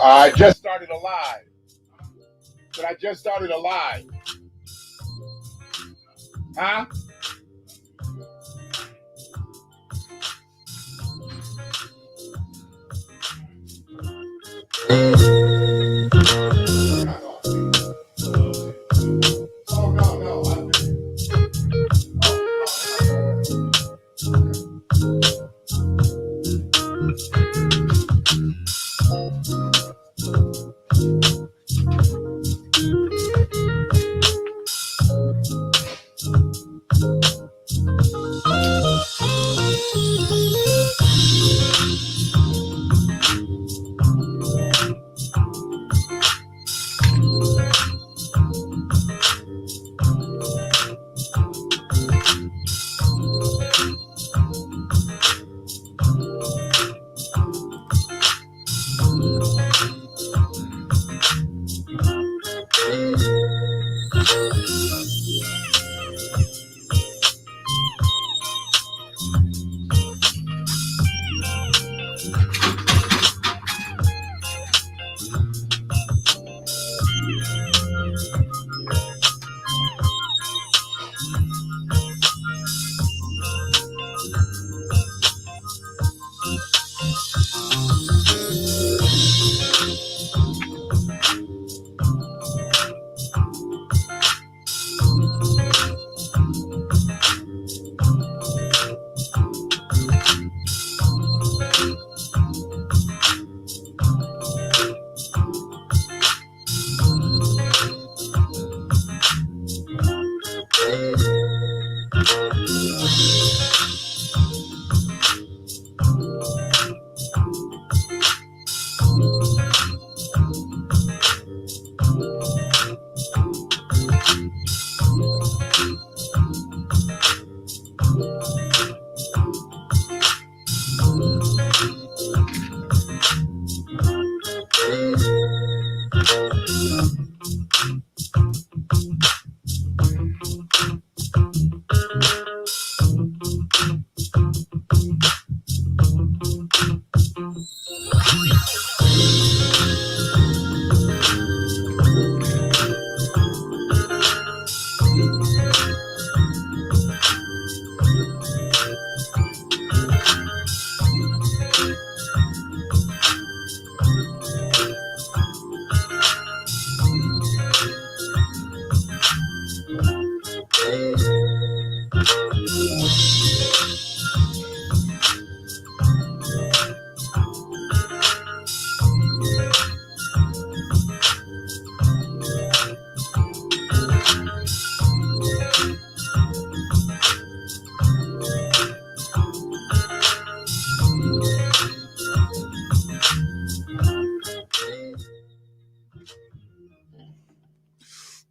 I just started a live. But I just started a live. Huh? Oh, no.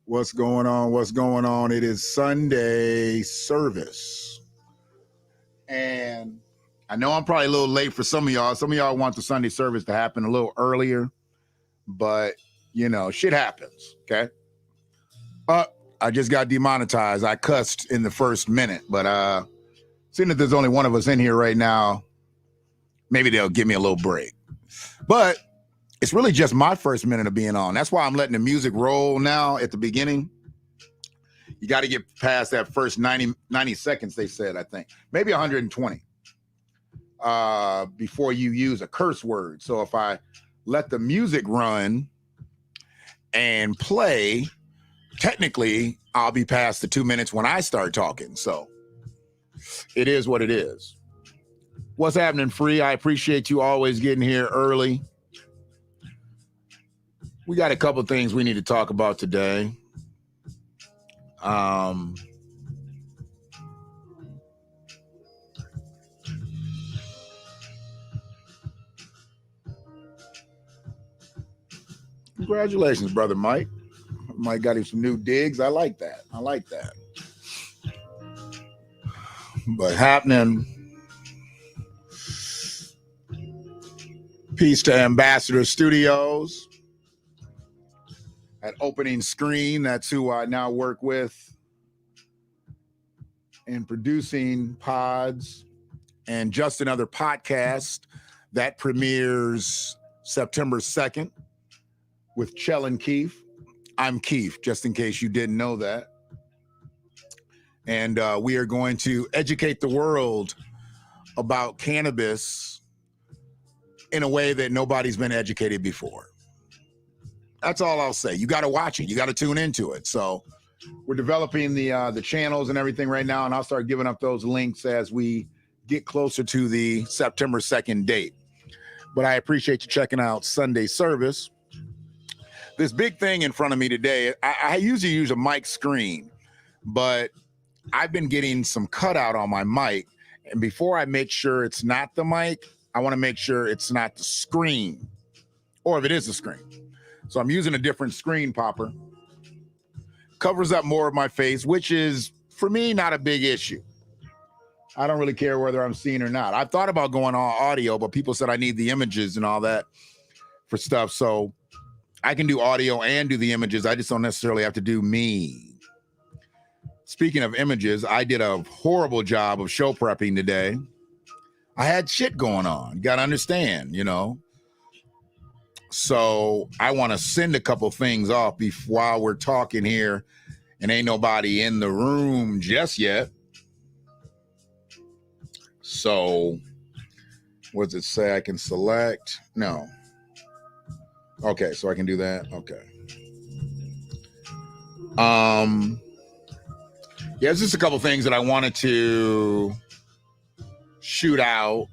What's going on? What's going on? It is Sunday service. And I know I'm probably a little late for some of y'all. Some of y'all want the Sunday service to happen a little earlier, but you know, shit happens. Okay. I just got demonetized. I cussed in the first minute, but seeing that there's only one of us in here right now, maybe they'll give me a little break. But it's really just my first minute of being on. That's why I'm letting the music roll now at the beginning. You got to get past that first 90 seconds, they said, I think. Maybe 120 before you use a curse word. So if I let the music run and play, technically, I'll be past the 2 minutes when I start talking. So it is what it is. What's happening, Free? I appreciate you always getting here early. We got a couple of things we need to talk about today. Congratulations, brother Mike. Mike got him some new digs. I like that. But happening. Peace to Ambassador Studios. At Opening Screen, that's who I now work with in producing pods and just another podcast that premieres September 2nd with Chell and Keith. I'm Keith, just in case you didn't know that. And we are going to educate the world about cannabis in a way that nobody's been educated before. That's all I'll say. You got to watch it. You got to tune into it. So we're developing the channels and everything right now, and I'll start giving up those links as we get closer to the September 2nd date. But I appreciate you checking out Sunday service. This big thing in front of me today, I usually use a mic screen, but I've been getting some cutout on my mic. And before I make sure it's not the mic, I want to make sure it's not the screen, or if it is the screen. So I'm using a different screen popper. Covers up more of my face, which is, for me, not a big issue. I don't really care whether I'm seen or not. I've thought about going on audio, but people said I need the images and all that for stuff. So I can do audio and do the images. I just don't necessarily have to do me. Speaking of images, I did a horrible job of show prepping today. I had shit going on. You got to understand, you know. So I want to send a couple things off while we're talking here, and ain't nobody in the room just yet. So what does it say? I can select? No. Okay, so I can do that. Okay. Yeah, it's just a couple things that I wanted to shoot out.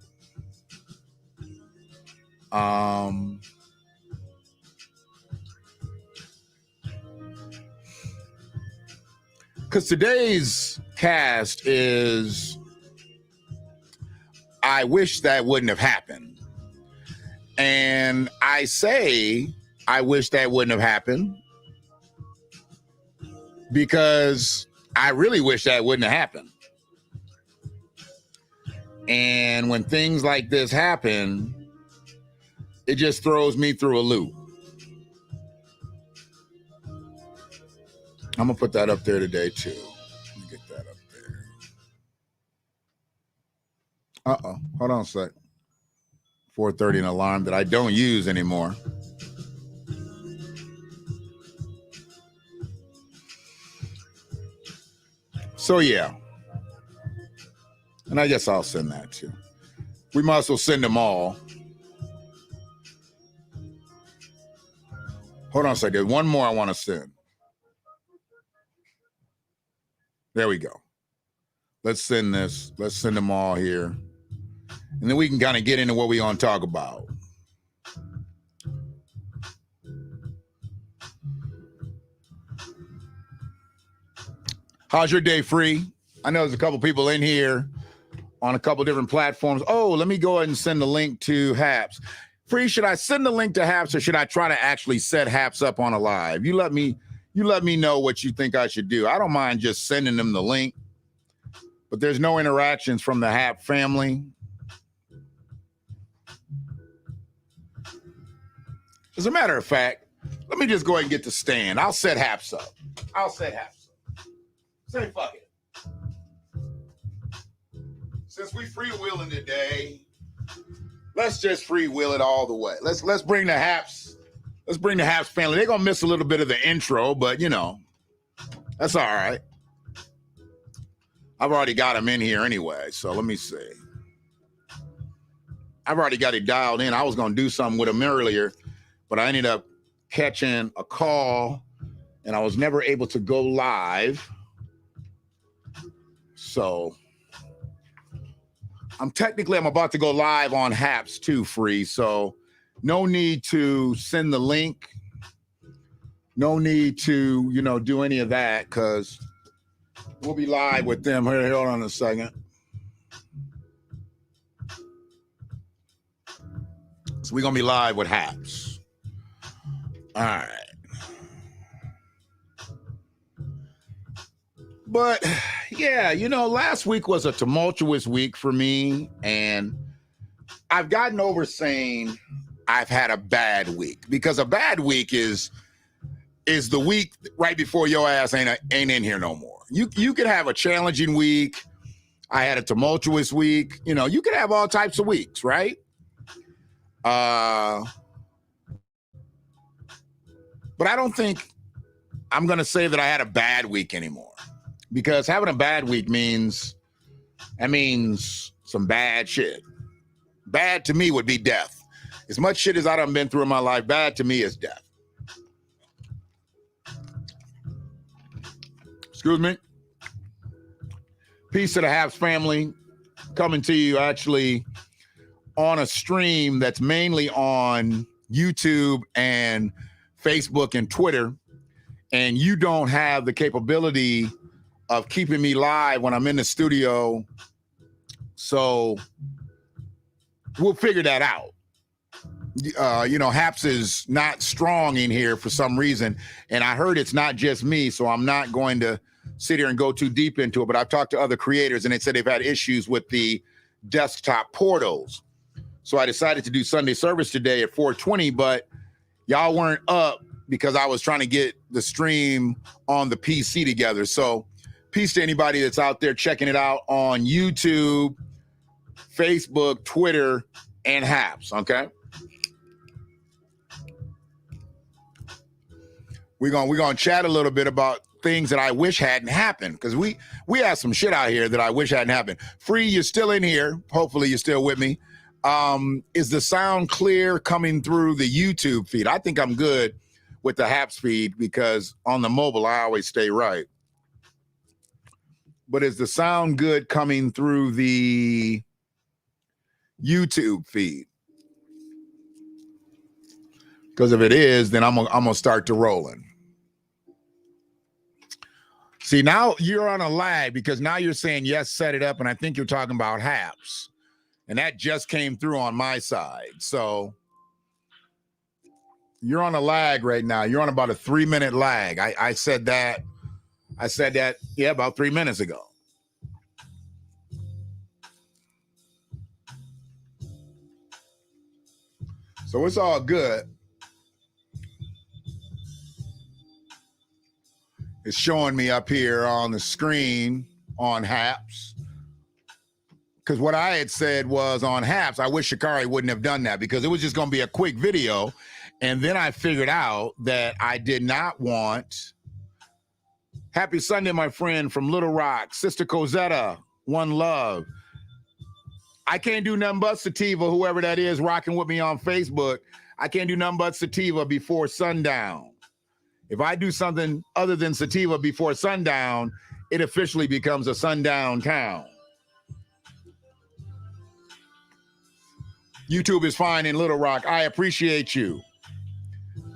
Because today's cast is, I wish that wouldn't have happened. And I say, I wish that wouldn't have happened because I really wish that wouldn't have happened. And when things like this happen, it just throws me through a loop. I'm going to put that up there today, too. Let me get that up there. Uh-oh. Hold on a sec. 4:30, an alarm that I don't use anymore. So, yeah. And I guess I'll send that, too. We might as well send them all. Hold on a second. One more I want to send. There we go. Let's send this. Let's send them all here. And then we can kind of get into what we're going to talk about. How's your day, Free? I know there's a couple people in here on a couple different platforms. Oh, let me go ahead and send the link to Haps. Free, should I send the link to Haps or should I try to actually set Haps up on a live? You let me know what you think I should do. I don't mind just sending them the link, but there's no interactions from the Hap family. As a matter of fact, let me just go ahead and get the stand. I'll set Haps up. Say fuck it. Since we freewheeling today, let's just freewheel it all the way. Let's bring the Haps. Let's bring the Haps family. They're gonna miss a little bit of the intro, but you know, that's all right. I've already got them in here anyway, so let me see. I've already got it dialed in. I was gonna do something with them earlier, but I ended up catching a call, and I was never able to go live. So I'm about to go live on Haps too, Free. So no need to send the link. No need to, do any of that because we'll be live with them. Here, hold on a second. So we're going to be live with Haps. All right. But yeah, last week was a tumultuous week for me, and I've gotten over saying I've had a bad week because a bad week is the week right before your ass ain't in here no more. You could have a challenging week. I had a tumultuous week. You could have all types of weeks, right? But I don't think I'm going to say that I had a bad week anymore, because having a bad week means some bad shit. Bad to me would be death. As much shit as I done been through in my life, bad to me is death. Excuse me. Peace to the Haps family. Coming to you actually on a stream that's mainly on YouTube and Facebook and Twitter. And you don't have the capability of keeping me live when I'm in the studio. So we'll figure that out. Haps is not strong in here for some reason. And I heard it's not just me, so I'm not going to sit here and go too deep into it. But I've talked to other creators, and they said they've had issues with the desktop portals. So I decided to do Sunday service today at 4:20, but y'all weren't up because I was trying to get the stream on the PC together. So peace to anybody that's out there checking it out on YouTube, Facebook, Twitter, and Haps, okay? We're gonna chat a little bit about things that I wish hadn't happened, because we have some shit out here that I wish hadn't happened. Free, you're still in here. Hopefully you're still with me. Is the sound clear coming through the YouTube feed? I think I'm good with the Haps feed, because on the mobile, I always stay right. But is the sound good coming through the YouTube feed? Because if it is, then I'm gonna start to rolling. See, now you're on a lag, because now you're saying, yes, set it up. And I think you're talking about Haps. And that just came through on my side. So you're on a lag right now. You're on about a 3-minute lag. I said that, yeah, about 3 minutes ago. So it's all good. It's showing me up here on the screen on Haps. Because what I had said was on Haps, I wish Shikari wouldn't have done that, because it was just going to be a quick video. And then I figured out that I did not want. Happy Sunday, my friend from Little Rock, Sister Cosetta, one love. I can't do nothing but sativa, whoever that is rocking with me on Facebook. I can't do nothing but sativa before sundown. If I do something other than sativa before sundown, it officially becomes a sundown town. YouTube is fine in Little Rock. I appreciate you.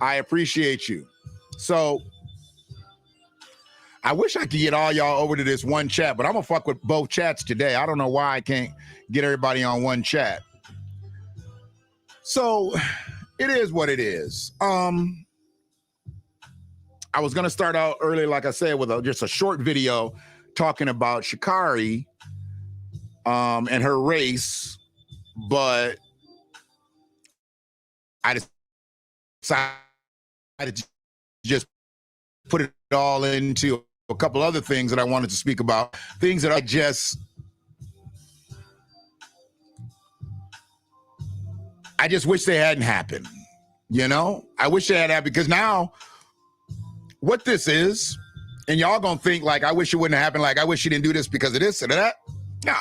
I appreciate you. So I wish I could get all y'all over to this one chat, but I'm going to fuck with both chats today. I don't know why I can't get everybody on one chat. So it is what it is. I was going to start out earlier, like I said, with just a short video talking about Shikari and her race, but I decided to just put it all into a couple other things that I wanted to speak about, things that I just wish they hadn't happened. You know, I wish they had happened, because now what this is, and y'all gonna think like, I wish it wouldn't have happened, like I wish she didn't do this because of this or that. No.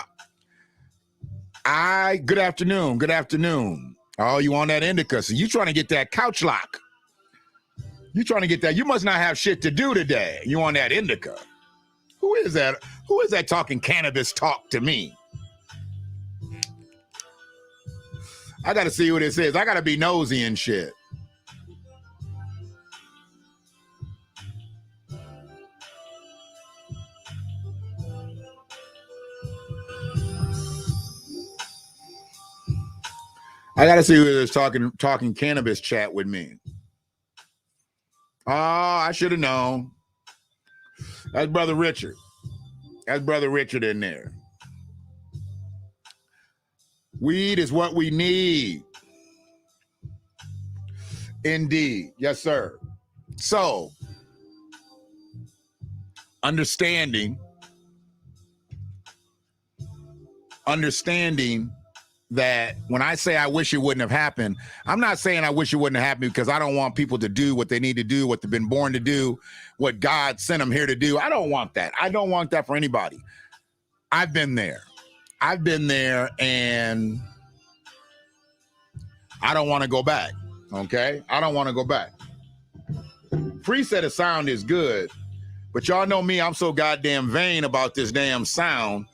Good afternoon. Oh, you on that indica. So you trying to get that couch lock. You trying to get that. You must not have shit to do today. You on that indica. Who is that? Who is that talking cannabis talk to me? I got to see what it says. I got to be nosy and shit. I got to see who is talking cannabis chat with me. Oh, I should have known. That's Brother Richard. That's Brother Richard in there. Weed is what we need. Indeed. Yes, sir. So, understanding that when I say I wish it wouldn't have happened, I'm not saying I wish it wouldn't have happened because I don't want people to do what they need to do, what they've been born to do, what God sent them here to do. I don't want that. I don't want that for anybody. I've been there. And I don't want to go back. Okay? I don't want to go back. Free set of sound is good, but y'all know me, I'm so goddamn vain about this damn sound.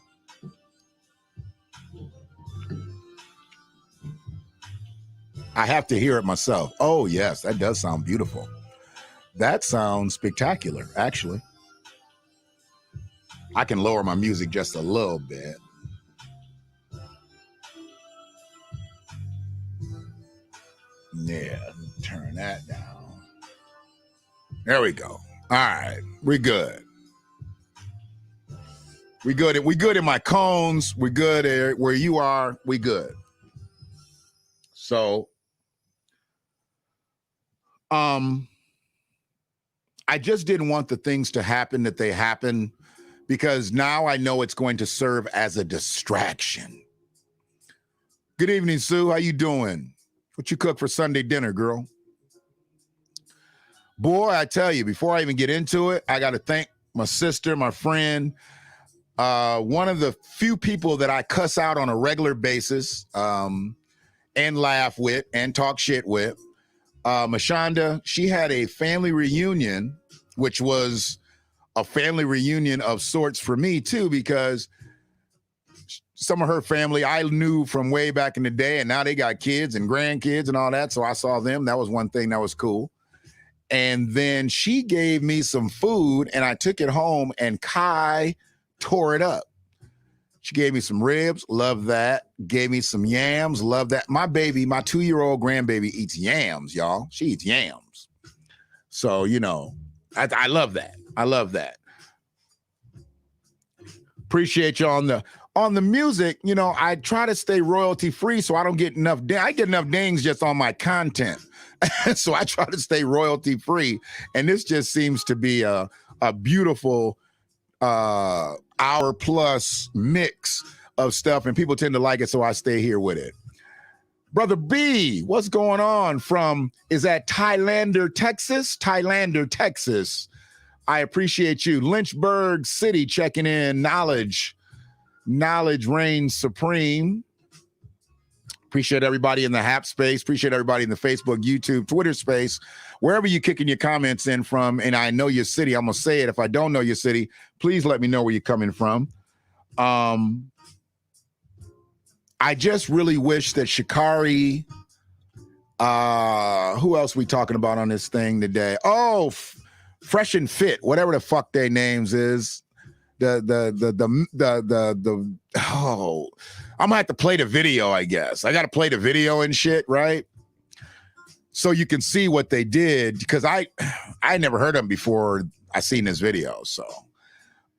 I have to hear it myself. Oh, yes, that does sound beautiful. That sounds spectacular, actually. I can lower my music just a little bit. Yeah, turn that down. There we go. All right, we're good. We good in my cones. We good where you are. We good. So, I just didn't want the things to happen that they happen because now I know it's going to serve as a distraction. Good evening, Sue. How you doing? What you cook for Sunday dinner, girl? Boy, I tell you, before I even get into it, I got to thank my sister, my friend, one of the few people that I cuss out on a regular basis and laugh with and talk shit with. Mashonda, she had a family reunion, which was a family reunion of sorts for me too, because some of her family I knew from way back in the day, and now they got kids and grandkids and all that. So I saw them. That was one thing that was cool. And then she gave me some food and I took it home and Kai tore it up. She gave me some ribs, love that. Gave me some yams, love that. My baby, my 2-year-old grandbaby eats yams, y'all. She eats yams. So, you know, I love that. I love that. Appreciate you on the music. You know, I try to stay royalty free so I don't get enough. I get enough dings just on my content. So I try to stay royalty free. And this just seems to be a beautiful hour plus mix of stuff, and people tend to like it, so I stay here with it. Brother B, what's going on from, is that Thailander, Texas? Thailander, Texas. I appreciate you. Lynchburg City checking in. Knowledge reigns supreme. Appreciate everybody in the Hap space. Appreciate everybody in the Facebook, YouTube, Twitter space, wherever you're kicking your comments in from. And I know your city. I'm going to say it. If I don't know your city, please let me know where you're coming from. I just really wish that Shikari, who else we talking about on this thing today? Oh, Fresh and Fit, whatever the fuck their names is. I'm gonna have to play the video, I guess. I gotta play the video and shit, right? So you can see what they did, because I never heard them before I seen this video. So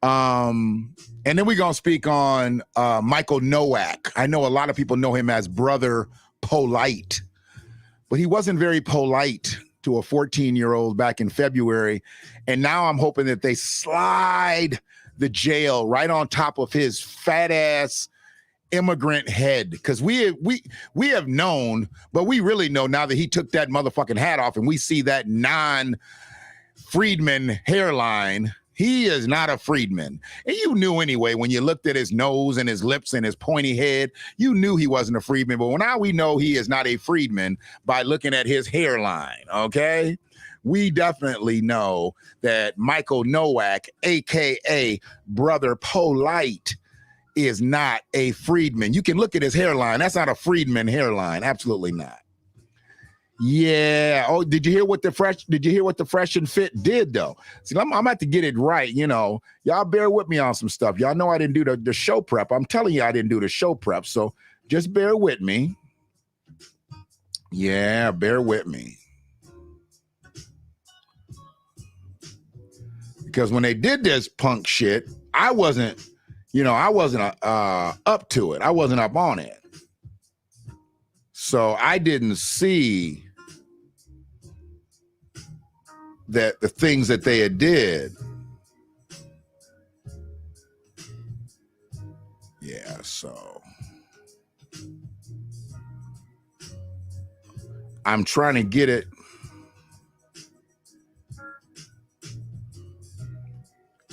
and then we're gonna speak on Michael Nowak. I know a lot of people know him as Brother Polite, but he wasn't very polite to a 14-year-old back in February. And now I'm hoping that they slide the jail right on top of his fat ass immigrant head, because we have known, but we really know now that he took that motherfucking hat off and we see that non-freedman hairline. He is not a freedman. And you knew anyway, when you looked at his nose and his lips and his pointy head, you knew he wasn't a freedman. But now we know he is not a freedman by looking at his hairline, okay? We definitely know that Michael Nowak, aka Brother Polite, is not a freedman. You can look at his hairline. That's not a freedman hairline. Absolutely not. Yeah. Oh, did you hear what the Fresh and Fit did though? See, I'm about to get it right. You know, y'all bear with me on some stuff. Y'all know I didn't do the show prep. I'm telling you, I didn't do the show prep. So just bear with me. Yeah, bear with me. Because when they did this punk shit, I wasn't up to it. I wasn't up on it. So I didn't see that the things that they had did. Yeah, so I'm trying to get it.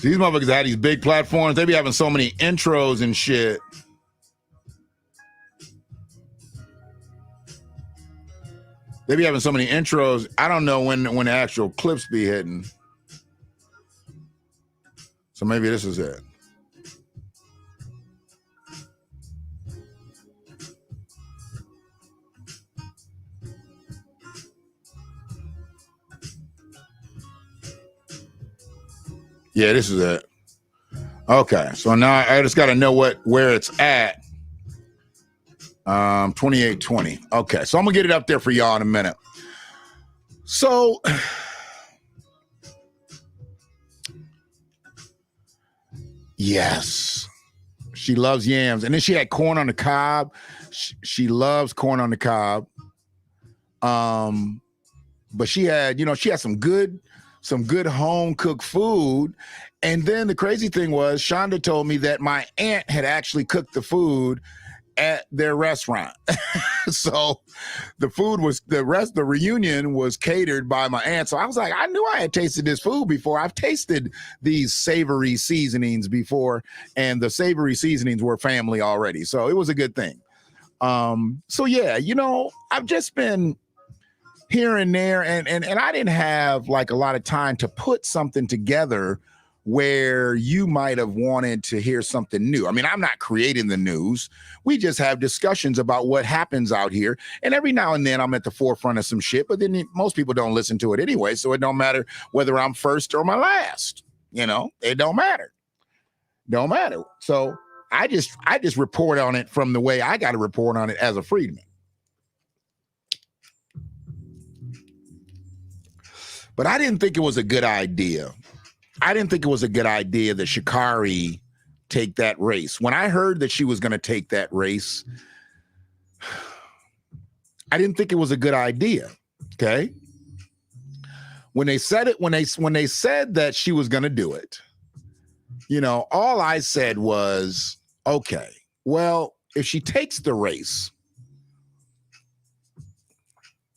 These motherfuckers had these big platforms. They be having so many intros and shit. They be having so many intros. I don't know when the actual clips be hitting. So maybe this is it. Yeah, this is it. Okay, so now I just got to know where it's at. 2820. Okay, so I'm gonna get it up there for y'all in a minute. So, yes, she loves yams, and then she had corn on the cob. She loves corn on the cob. But she had some good home cooked food. And then the crazy thing was, Shonda told me that my aunt had actually cooked the food at their restaurant. So the reunion was catered by my aunt. So I was like, I knew I had tasted this food before. I've tasted these savory seasonings before, and the savory seasonings were family already. So it was a good thing. So yeah, I've just been here and there, and I didn't have like a lot of time to put something together where you might have wanted to hear something new. I mean, I'm not creating the news. We just have discussions about what happens out here. And every now and then I'm at the forefront of some shit, but then most people don't listen to it anyway. So it don't matter whether I'm first or my last, it don't matter. Don't matter. So I just report on it from the way I got to report on it as a freedman. But I didn't think it was a good idea. I didn't think it was a good idea that Sha'Carri take that race. When I heard that she was going to take that race, I didn't think it was a good idea. Okay. When they said it, when they said that she was going to do it, all I said was, okay, well, if she takes the race,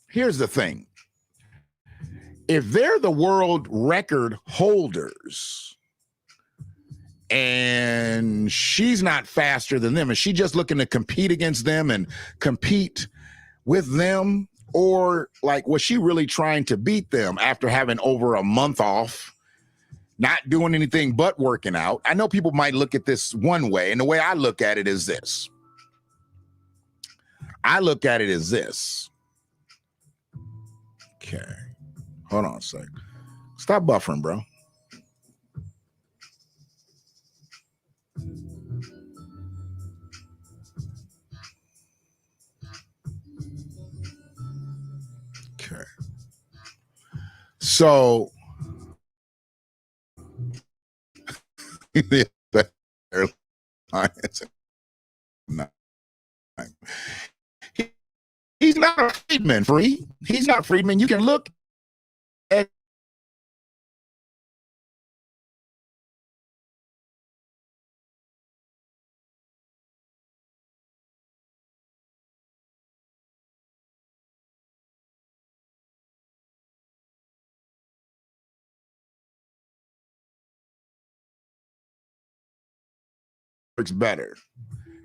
here's the thing. If they're the world record holders and she's not faster than them, and she's just looking to compete against them and compete with them, or like, was she really trying to beat them after having over a month off, not doing anything but working out? I know people might look at this one way, and the way I look at it is this. Okay. Hold on a sec. Stop buffering, bro. Okay. So he's not a freedman, free. He's not freedman. You can look at works better.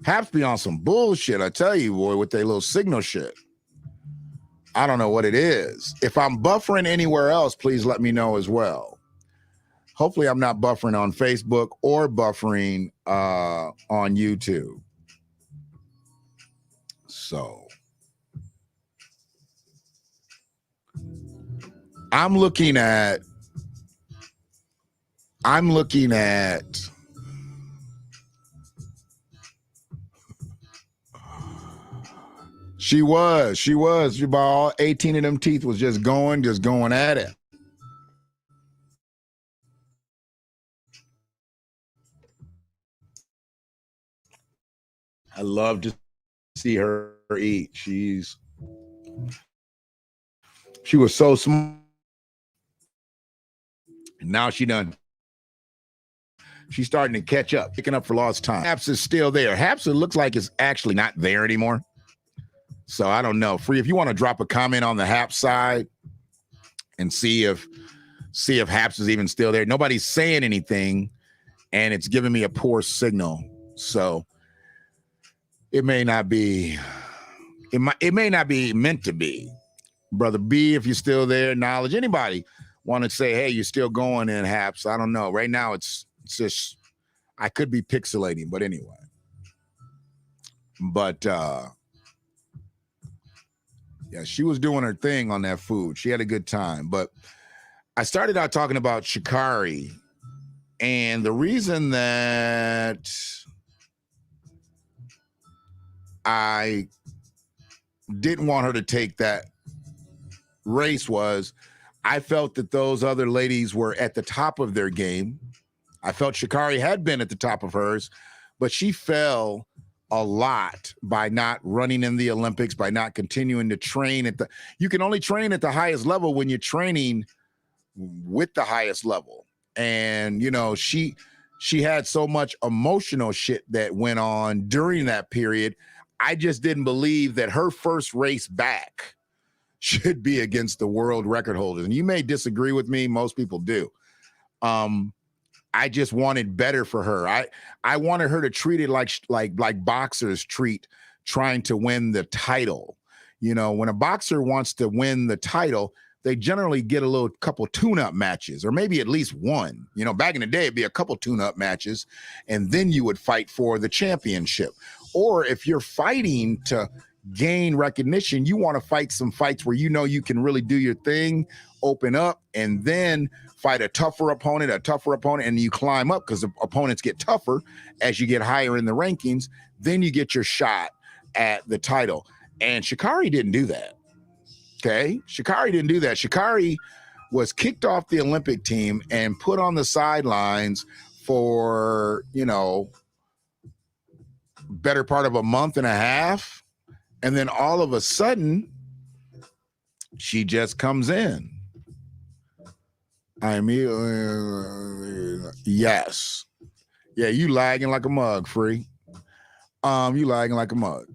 Haps be on some bullshit, I tell you, boy, with their little signal shit. I don't know what it is. If I'm buffering anywhere else, please let me know as well. Hopefully I'm not buffering on Facebook or buffering on YouTube. So I'm looking at she was about all 18 of them teeth was just going at it. I love to see her eat. She was so smart. And now she's starting to catch up, picking up for lost time. Haps is still there. Haps, it looks like it's actually not there anymore. So I don't know. Free, if you want to drop a comment on the Haps side and see if Haps is even still there. Nobody's saying anything, and it's giving me a poor signal. So it may not be. It may not be meant to be. Brother B, if you're still there, knowledge. Anybody want to say, hey, you're still going in Haps? I don't know. Right now, it's just, I could be pixelating, but anyway. But yeah, she was doing her thing on that food. She had a good time. But I started out talking about Sha'Carri, and the reason that I didn't want her to take that race was I felt that those other ladies were at the top of their game. I felt Sha'Carri had been at the top of hers, but she fell a lot by not running in the Olympics, by not continuing to train at you can only train at the highest level when you're training with the highest level. And, you know, she had so much emotional shit that went on during that period. I just didn't believe that her first race back should be against the world record holders. And you may disagree with me. Most people do. I just wanted better for her. I wanted her to treat it like boxers treat trying to win the title. You know, when a boxer wants to win the title, they generally get a couple tune-up matches, or maybe at least one. You know, back in the day, it'd be a couple tune-up matches, and then you would fight for the championship. Or if you're fighting to gain recognition, you want to fight some fights where you know you can really do your thing, open up, and then fight a tougher opponent, and you climb up because the opponents get tougher as you get higher in the rankings. Then you get your shot at the title. And Sha'Carri didn't do that. Okay? Sha'Carri didn't do that. Sha'Carri was kicked off the Olympic team and put on the sidelines for, you know, better part of a month and a half. And then all of a sudden, she just comes in. I mean, yes. Yeah, you lagging like a mug, Free. You lagging like a mug.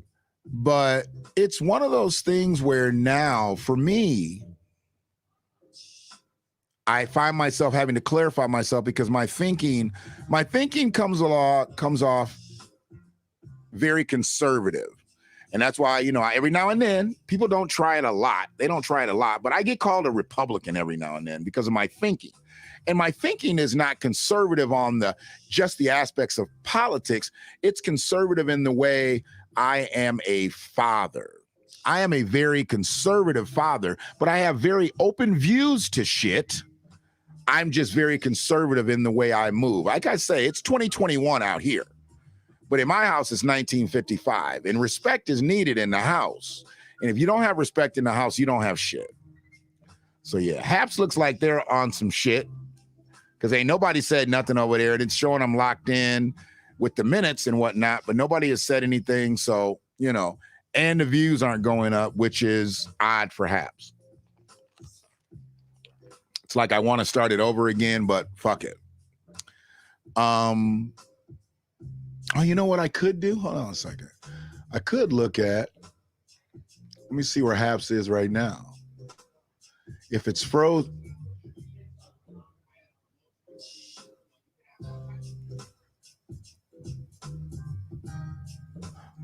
But it's one of those things where now, for me, I find myself having to clarify myself because my thinking comes off very conservative. And that's why, you know, every now and then, people don't try it a lot. They don't try it a lot, but I get called a Republican every now and then because of my thinking. And my thinking is not conservative on just the aspects of politics. It's conservative in the way I am a father. I am a very conservative father, but I have very open views to shit. I'm just very conservative in the way I move. Like I say, it's 2021 out here. But in my house, it's 1955, and respect is needed in the house. And if you don't have respect in the house, you don't have shit. So yeah, Haps looks like they're on some shit because ain't nobody said nothing over there. It's showing I'm locked in with the minutes and whatnot, but nobody has said anything. So, you know, and the views aren't going up, which is odd for Haps. It's like I want to start it over again, but fuck it. Oh, you know what I could do? Hold on a second. I could look at, let me see where Haps is right now. If it's frozen.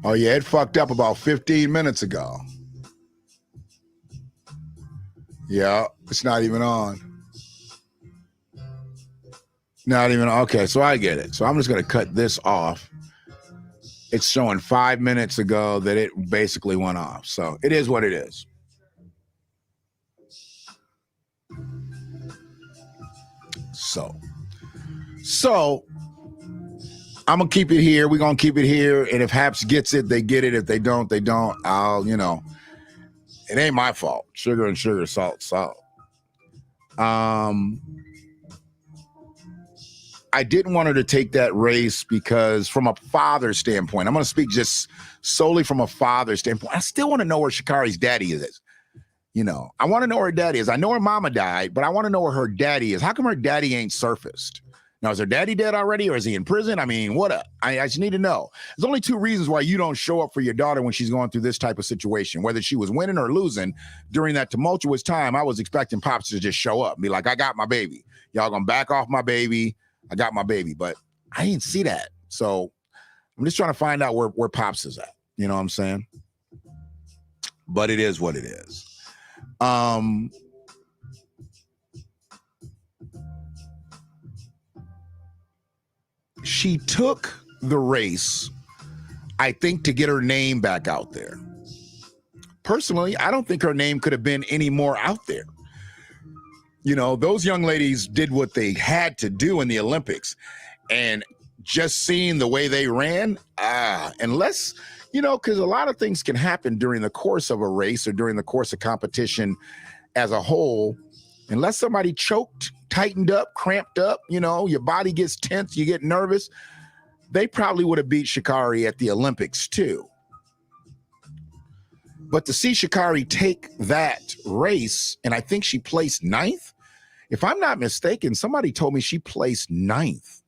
Oh, yeah, it fucked up about 15 minutes ago. Yeah, it's not even on. Not even, okay, so I get it. So I'm just going to cut this off. It's showing 5 minutes ago that it basically went off. So it is what it is. So I'm going to keep it here. We're going to keep it here. And if Haps gets it, they get it. If they don't, they don't. I'll, you know, it ain't my fault. Sugar and sugar, salt, salt. I didn't want her to take that race because from a father standpoint, I'm going to speak just solely from a father standpoint. I still want to know where Sha'Carri's daddy is. You know, I want to know where her daddy is. I know her mama died, but I want to know where her daddy is. How come her daddy ain't surfaced? Now, is her daddy dead already, or is he in prison? I mean, I just need to know. There's only two reasons why you don't show up for your daughter when she's going through this type of situation, whether she was winning or losing. During that tumultuous time, I was expecting Pops to just show up and be like, I got my baby. Y'all gonna back off my baby. I got my baby. But I didn't see that. So I'm just trying to find out where Pops is at. You know what I'm saying? But it is what it is. She took the race, I think, to get her name back out there. Personally, I don't think her name could have been any more out there. You know, those young ladies did what they had to do in the Olympics. And just seeing the way they ran, unless, you know, because a lot of things can happen during the course of a race or during the course of competition as a whole, unless somebody choked, tightened up, cramped up, you know, your body gets tense, you get nervous, they probably would have beat Sha'Carri at the Olympics too. But to see Sha'Carri take that race, and I think she placed 9th, if I'm not mistaken, somebody told me she placed 9th.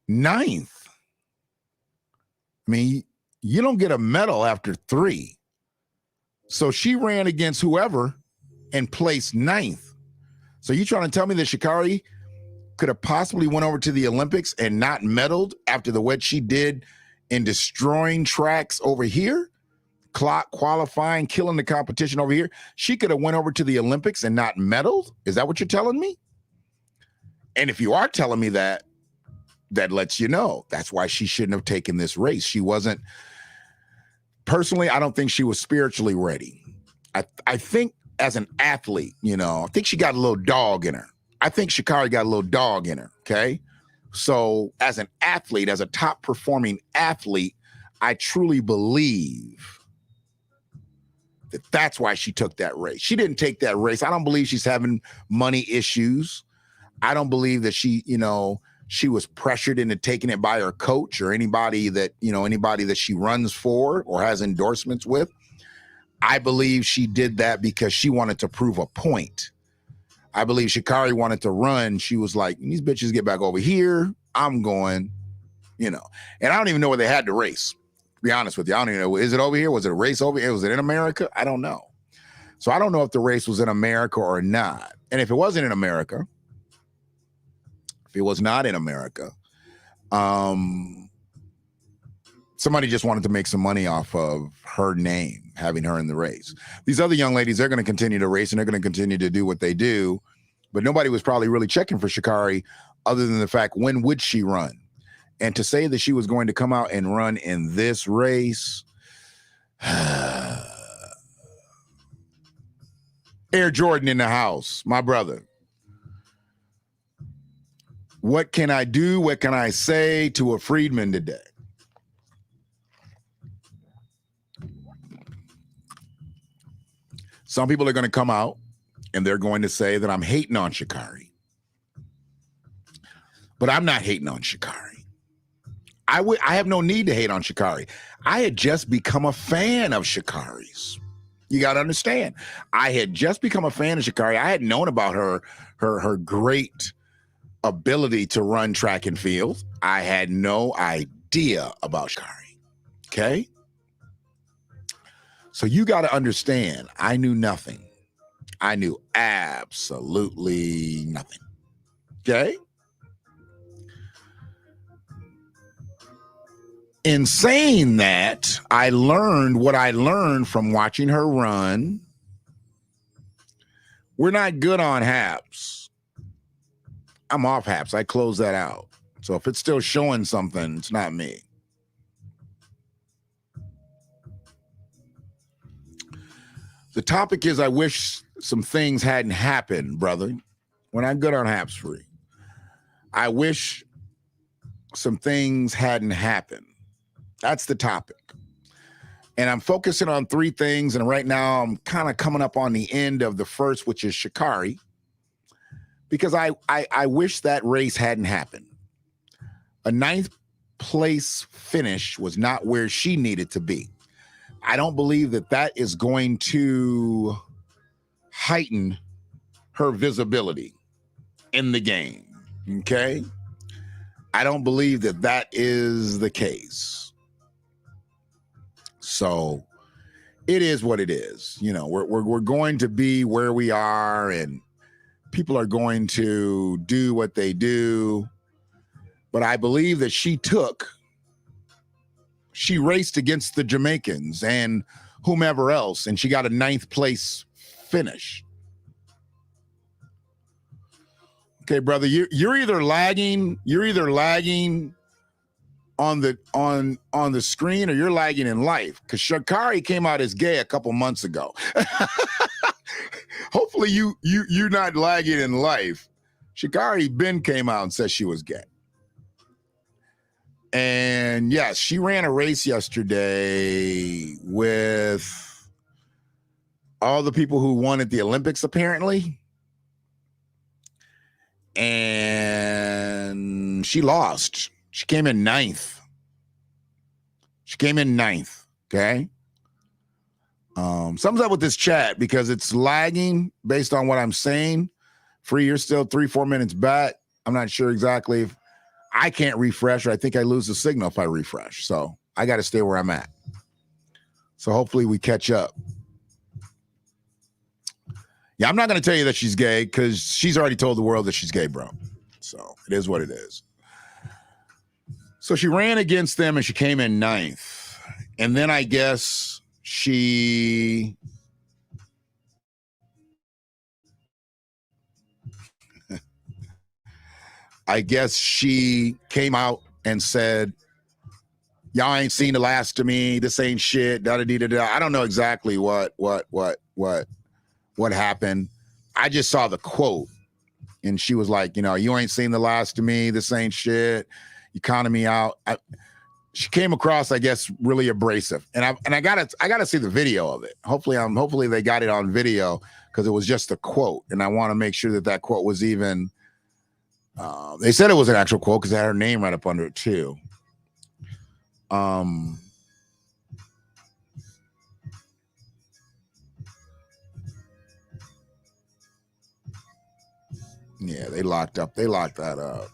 9th. I mean, you don't get a medal after 3. So she ran against whoever and placed 9th. So you trying to tell me that Sha'Carri could have possibly went over to the Olympics and not medaled after the what she did in destroying tracks over here, clock qualifying, killing the competition over here? She could have went over to the Olympics and not medaled? Is that what you're telling me? And if you are telling me that, that lets you know that's why she shouldn't have taken this race. She wasn't, personally, I don't think she was spiritually ready. I think as an athlete, you know, I think she got a little dog in her. I think Sha'Carri got a little dog in her, okay? So as an athlete, as a top performing athlete, I truly believe that that's why she took that race. She didn't take that race. I don't believe she's having money issues. I don't believe that she, you know, she was pressured into taking it by her coach or anybody that, you know, anybody that she runs for or has endorsements with. I believe she did that because she wanted to prove a point. I believe Sha'Carri wanted to run. She was like, these bitches get back over here. I'm going, you know, and I don't even know where they had the race. To be honest with you, I don't even know. Is it over here? Was it a race over here? Was it in America? I don't know. So I don't know if the race was in America or not. And if it wasn't in America, if it was not in America, somebody just wanted to make some money off of her name, having her in the race. These other young ladies, they're going to continue to race and they're going to continue to do what they do. But nobody was probably really checking for Sha'Carri other than the fact, when would she run? And to say that she was going to come out and run in this race, Air Jordan in the house, my brother. What can I do? What can I say to a freedman today? Some people are going to come out and they're going to say that I'm hating on Sha'Carri. But I'm not hating on Sha'Carri. I have no need to hate on Sha'Carri. I had just become a fan of Sha'Carri's. You got to understand. I had just become a fan of Sha'Carri. I had known about her great ability to run track and field. I had no idea about Sha'Carri. Okay? So you got to understand, I knew nothing. I knew absolutely nothing. Okay? In saying that, I learned what I learned from watching her run. We're not good on Haps. I'm off Haps. I closed that out. So if it's still showing something, it's not me. The topic is, I wish some things hadn't happened, brother. We're not good on Haps Free. I wish some things hadn't happened. That's the topic. And I'm focusing on 3 things. And right now I'm kind of coming up on the end of the first, which is Sha'Carri, because I wish that race hadn't happened. A 9th place finish was not where she needed to be. I don't believe that that is going to heighten her visibility in the game. Okay. I don't believe that that is the case. So it is what it is. You know, we're going to be where we are, and people are going to do what they do. But I believe that she raced against the Jamaicans and whomever else, and she got a 9th place finish. Okay, brother, you're either lagging on the screen, or you're lagging in life, because Sha'Carri came out as gay a couple months ago. Hopefully you're not lagging in life. Sha'Carri Ben came out and said she was gay. And yes, she ran a race yesterday with all the people who won at the Olympics, apparently. And she lost. She came in 9th. Okay. Something's up with this chat because it's lagging based on what I'm saying. Free, you're still 3-4 minutes back. I'm not sure exactly if I can't refresh, or I think I lose the signal if I refresh. So I got to stay where I'm at. So hopefully we catch up. Yeah, I'm not going to tell you that she's gay because she's already told the world that she's gay, bro. So it is what it is. So she ran against them and she came in 9th. And then I guess she came out and said, y'all ain't seen the last of me. This ain't shit. Da-da-dee-da-da. I don't know exactly what happened. I just saw the quote, and she was like, you know, you ain't seen the last of me. This ain't shit. You counted me out. She came across, I guess, really abrasive, and I gotta see the video of it. Hopefully they got it on video, because it was just a quote, and I want to make sure that quote was even. They said it was an actual quote because it had her name right up under it too. Yeah, they locked that up.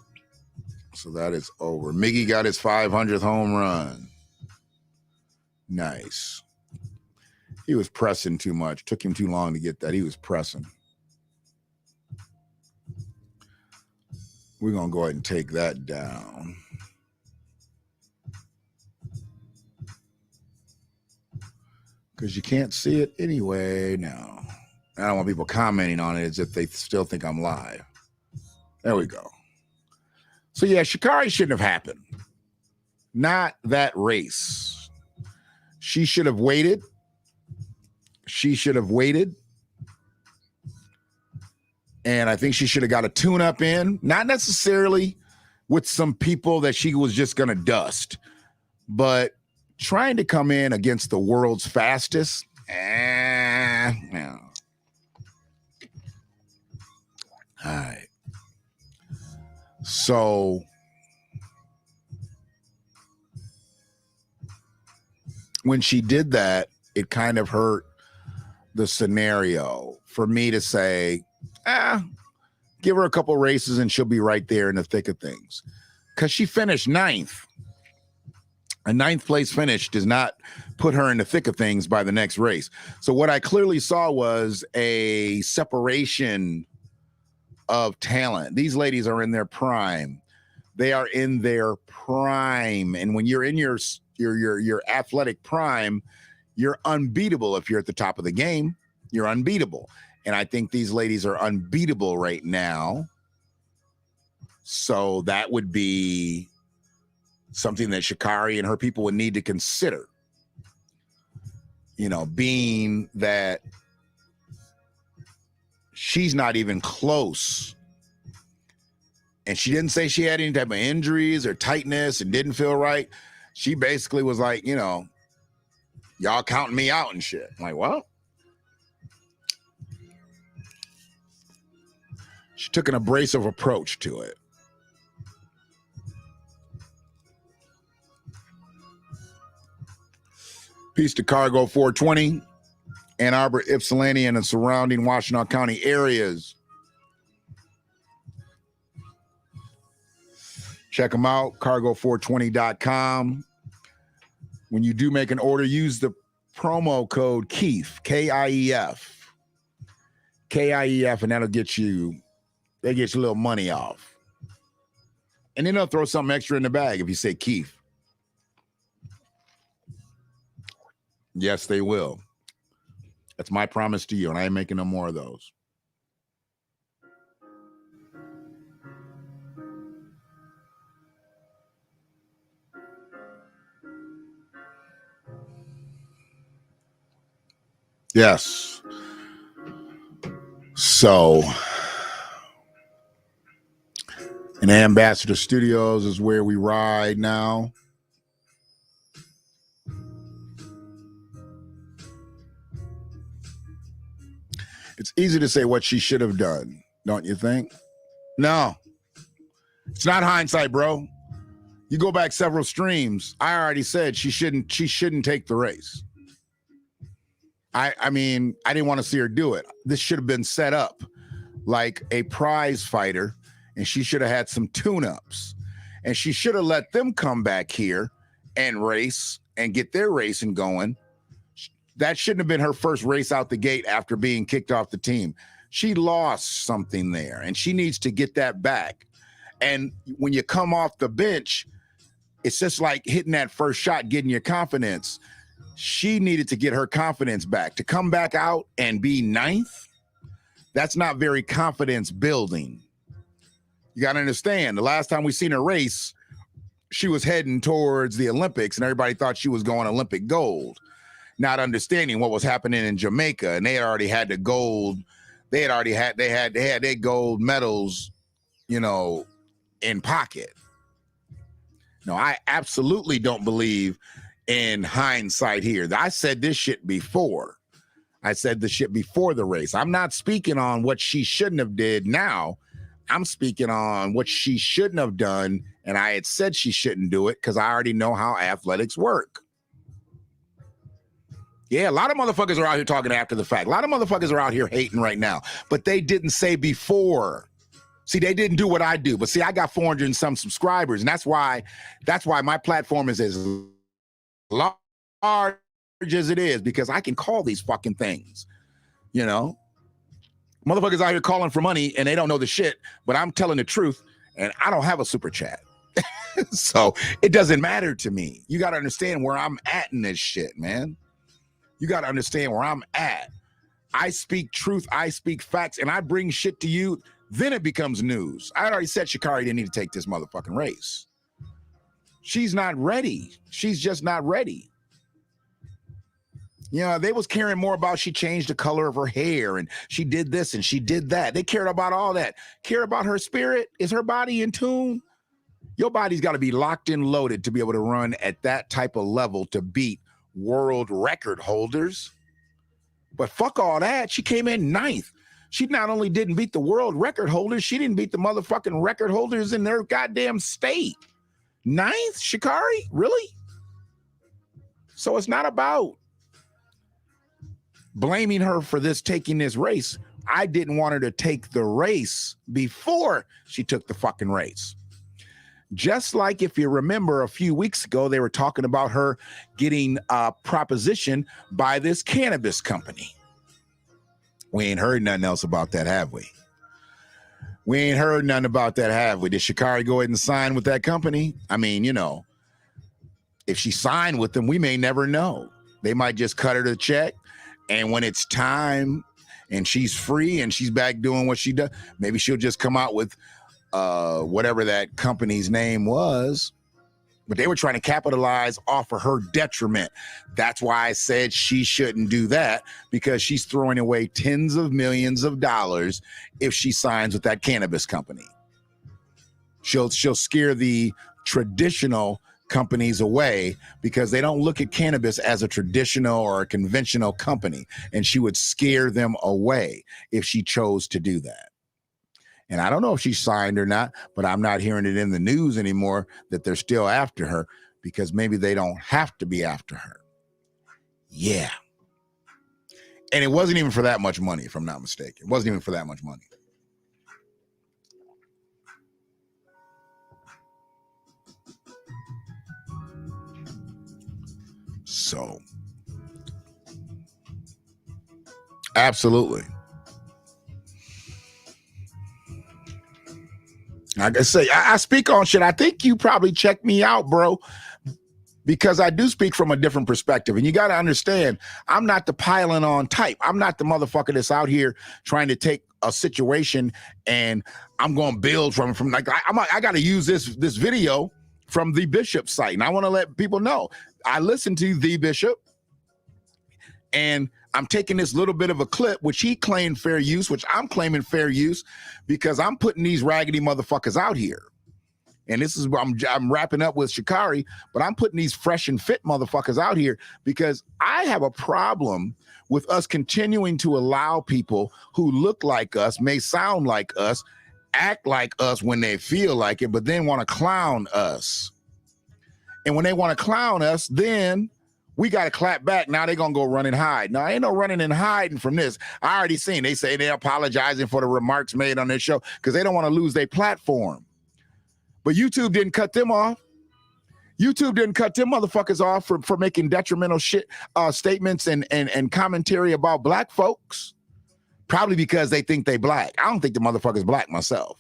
So that is over. Miggy got his 500th home run. Nice. He was pressing too much. Took him too long to get that. He was pressing. We're going to go ahead and take that down. Because you can't see it anyway now. I don't want people commenting on it as if they still think I'm live. There we go. So yeah, Sha'Carri shouldn't have happened. Not that race. She should have waited. And I think she should have got a tune-up in. Not necessarily with some people that she was just going to dust, but trying to come in against the world's fastest. No. All right. So when she did that, it kind of hurt the scenario for me to say, give her a couple races and she'll be right there in the thick of things. Because she finished 9th. A 9th place finish does not put her in the thick of things by the next race. So what I clearly saw was a separation of talent. These ladies are in their prime. They are in their prime. And when you're in your athletic prime, you're unbeatable. If you're at the top of the game, you're unbeatable. And I think these ladies are unbeatable right now. So that would be something that Sha'Carri and her people would need to consider. You know, being that she's not even close. And she didn't say she had any type of injuries or tightness and didn't feel right. She basically was like, you know, y'all counting me out and shit. I'm like, well, she took an abrasive approach to it. Peace to Cargo 420, Ann Arbor, Ypsilanti, and the surrounding Washtenaw County areas. Check them out, cargo420.com. When you do make an order, use the promo code KIEF, K-I-E-F. K-I-E-F, and that'll get you, they get you a little money off. And then they'll throw something extra in the bag if you say Keith. Yes, they will. That's my promise to you, and I ain't making no more of those. Yes. So, and Ambassador Studios is where we ride now. It's easy to say what she should have done, don't you think? No. It's not hindsight, bro. You go back several streams. I already said she shouldn't take the race. I mean, I didn't want to see her do it. This should have been set up like a prize fighter, and she should have had some tune-ups. And she should have let them come back here and race and get their racing going. That shouldn't have been her first race out the gate after being kicked off the team. She lost something there, and she needs to get that back. And when you come off the bench, it's just like hitting that first shot, getting your confidence. She needed to get her confidence back. To come back out and be ninth, that's not very confidence building. You got to understand, the last time we seen her race, she was heading towards the Olympics, and everybody thought she was going Olympic gold, not understanding what was happening in Jamaica. And they had already had the gold. They had their gold medals, you know, in pocket. No, I absolutely don't believe in hindsight here. I said this shit before. I said the shit before the race. I'm not speaking on what she shouldn't have did now. I'm speaking on what she shouldn't have done, and I had said she shouldn't do it because I already know how athletics work. Yeah, a lot of motherfuckers are out here talking after the fact. A lot of motherfuckers are out here hating right now, but they didn't say before. See, they didn't do what I do, but see, I got 400 and some subscribers, and that's why my platform is as large as it is, because I can call these fucking things, you know? Motherfuckers out here calling for money, and they don't know the shit, but I'm telling the truth, and I don't have a super chat. So it doesn't matter to me. You got to understand where I'm at in this shit, man. You got to understand where I'm at. I speak truth, I speak facts, and I bring shit to you. Then it becomes news. I already said Sha'Carri didn't need to take this motherfucking race. She's not ready. She's just not ready. You know, they was caring more about she changed the color of her hair and she did this and she did that. They cared about all that. Care about her spirit? Is her body in tune? Your body's got to be locked and loaded to be able to run at that type of level to beat world record holders. But fuck all that. She came in ninth. She not only didn't beat the world record holders, she didn't beat the motherfucking record holders in their goddamn state. Ninth, Sha'Carri? Really? So it's not about blaming her for taking this race. I didn't want her to take the race before she took the fucking race. Just like if you remember a few weeks ago, they were talking about her getting a proposition by this cannabis company. We ain't heard nothing else about that, have we? We ain't heard nothing about that, have we? Did Sha'Carri go ahead and sign with that company? I mean, you know, if she signed with them, we may never know. They might just cut her the check, and when it's time and she's free and she's back doing what she does, maybe she'll just come out with whatever that company's name was. But they were trying to capitalize off of her detriment. That's why I said she shouldn't do that, because she's throwing away tens of millions of dollars if she signs with that cannabis company. She'll scare the traditional companies away because they don't look at cannabis as a traditional or a conventional company, and she would scare them away if she chose to do that. And I don't know if she signed or not, but I'm not hearing it in the news anymore that they're still after her, because maybe they don't have to be after her. Yeah. And it wasn't even for that much money, if I'm not mistaken. It wasn't even for that much money. So, absolutely. Like I say, I speak on shit. I think you probably check me out, bro, because I do speak from a different perspective. And you got to understand, I'm not the piling on type. I'm not the motherfucker that's out here trying to take a situation and I'm going to build from like I got to use this video from the Bishop site. And I want to let people know I listen to the Bishop, and I'm taking this little bit of a clip, which he claimed fair use, which I'm claiming fair use, because I'm putting these raggedy motherfuckers out here. And this is where I'm wrapping up with Sha'Carri, but I'm putting these fresh and fit motherfuckers out here because I have a problem with us continuing to allow people who look like us, may sound like us, act like us when they feel like it, but then want to clown us. And when they want to clown us, then we got to clap back. Now they're going to go run and hide. Now, ain't no running and hiding from this. I already seen. They say they're apologizing for the remarks made on their show because they don't want to lose their platform. But YouTube didn't cut them off. YouTube didn't cut them motherfuckers off for making detrimental shit statements and commentary about black folks. Probably because they think they black. I don't think the motherfucker's black myself.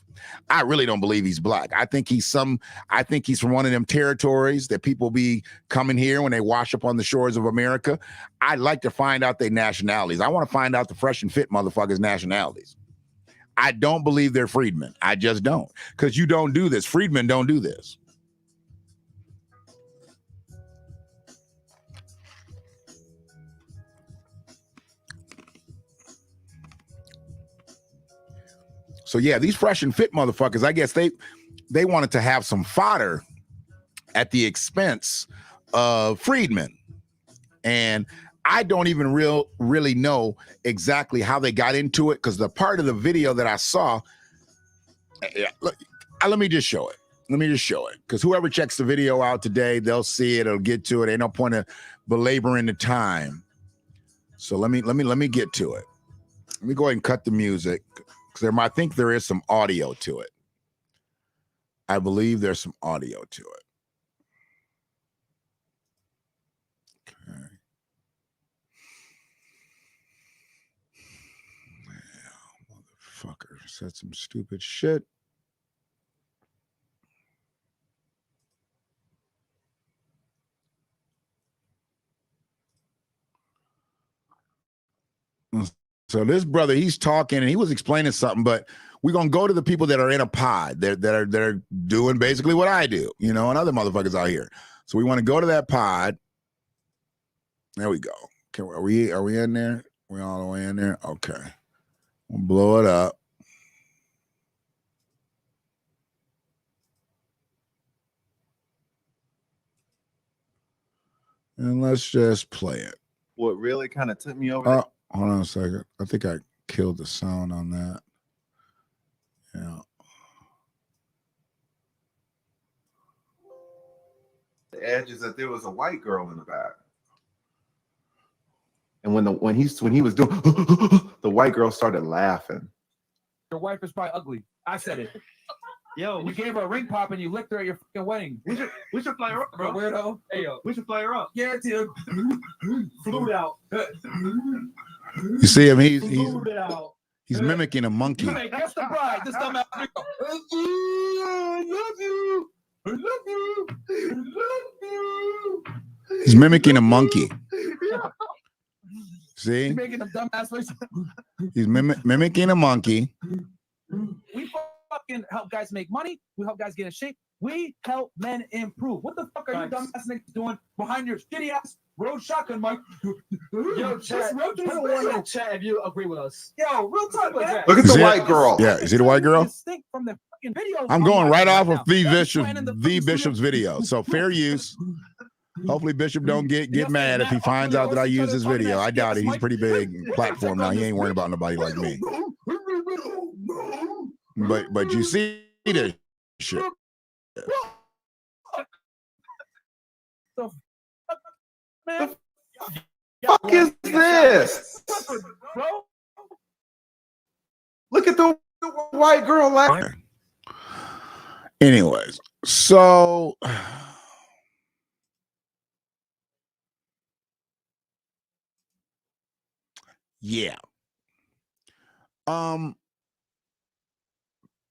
I really don't believe he's black. I think he's from one of them territories that people be coming here when they wash up on the shores of America. I'd like to find out their nationalities. I want to find out the fresh and fit motherfuckers' nationalities. I don't believe they're freedmen. I just don't. Because you don't do this. Freedmen don't do this. So yeah, these fresh and fit motherfuckers, I guess they wanted to have some fodder at the expense of freedmen. And I don't even really know exactly how they got into it, because the part of the video that I saw, let me just show it. Let me just show it, because whoever checks the video out today, they'll see it. It'll get to it. Ain't no point of belaboring the time. So let me get to it. Let me go ahead and cut the music, because I think there is some audio to it. I believe there's some audio to it. Okay. Yeah, motherfucker said some stupid shit. So this brother, he's talking and he was explaining something, but we're gonna go to the people that are in a pod that are doing basically what I do, and other motherfuckers out here. So we want to go to that pod. There we go. Okay, are we in there? We all the way in there? Okay. We'll blow it up. And let's just play it. What really kind of took me over there? Hold on a second. I think I killed the sound on that. Yeah. The edge is that there was a white girl in the back. And when he was doing the white girl started laughing. Your wife is probably ugly. I said it. Yo, you gave her a ring pop and you licked her at your fucking wedding. We should fly her up, bro. Weirdo. Hey, yo, we should fly her up. Yeah, dude. Flew out. You see him? He's He's mimicking a monkey. Hey, guess the bride. This dumb ass. I love you. I love you. I love you. He's mimicking a monkey. See? He's making a dumb ass face. He's mimicking a monkey. We fucking help guys make money. We help guys get in shape. We help men improve. What the fuck are you dumbass niggas doing behind your shitty ass road shotgun mic? Yo, chat. Put a one in the chat if you agree with us. Yo, real talk, man. Look at the See it? white girl. Yeah, you see the white girl? Distinct from the fucking video. I'm going right off of the the Bishop's video. So fair use. Hopefully Bishop don't get mad if he finds out that I use this video. I doubt it. He's pretty big platform now. He ain't worried about nobody like me. But you see this shit. Man, Fuck is this? bro. Look at the white girl laughing. Anyways, so Yeah.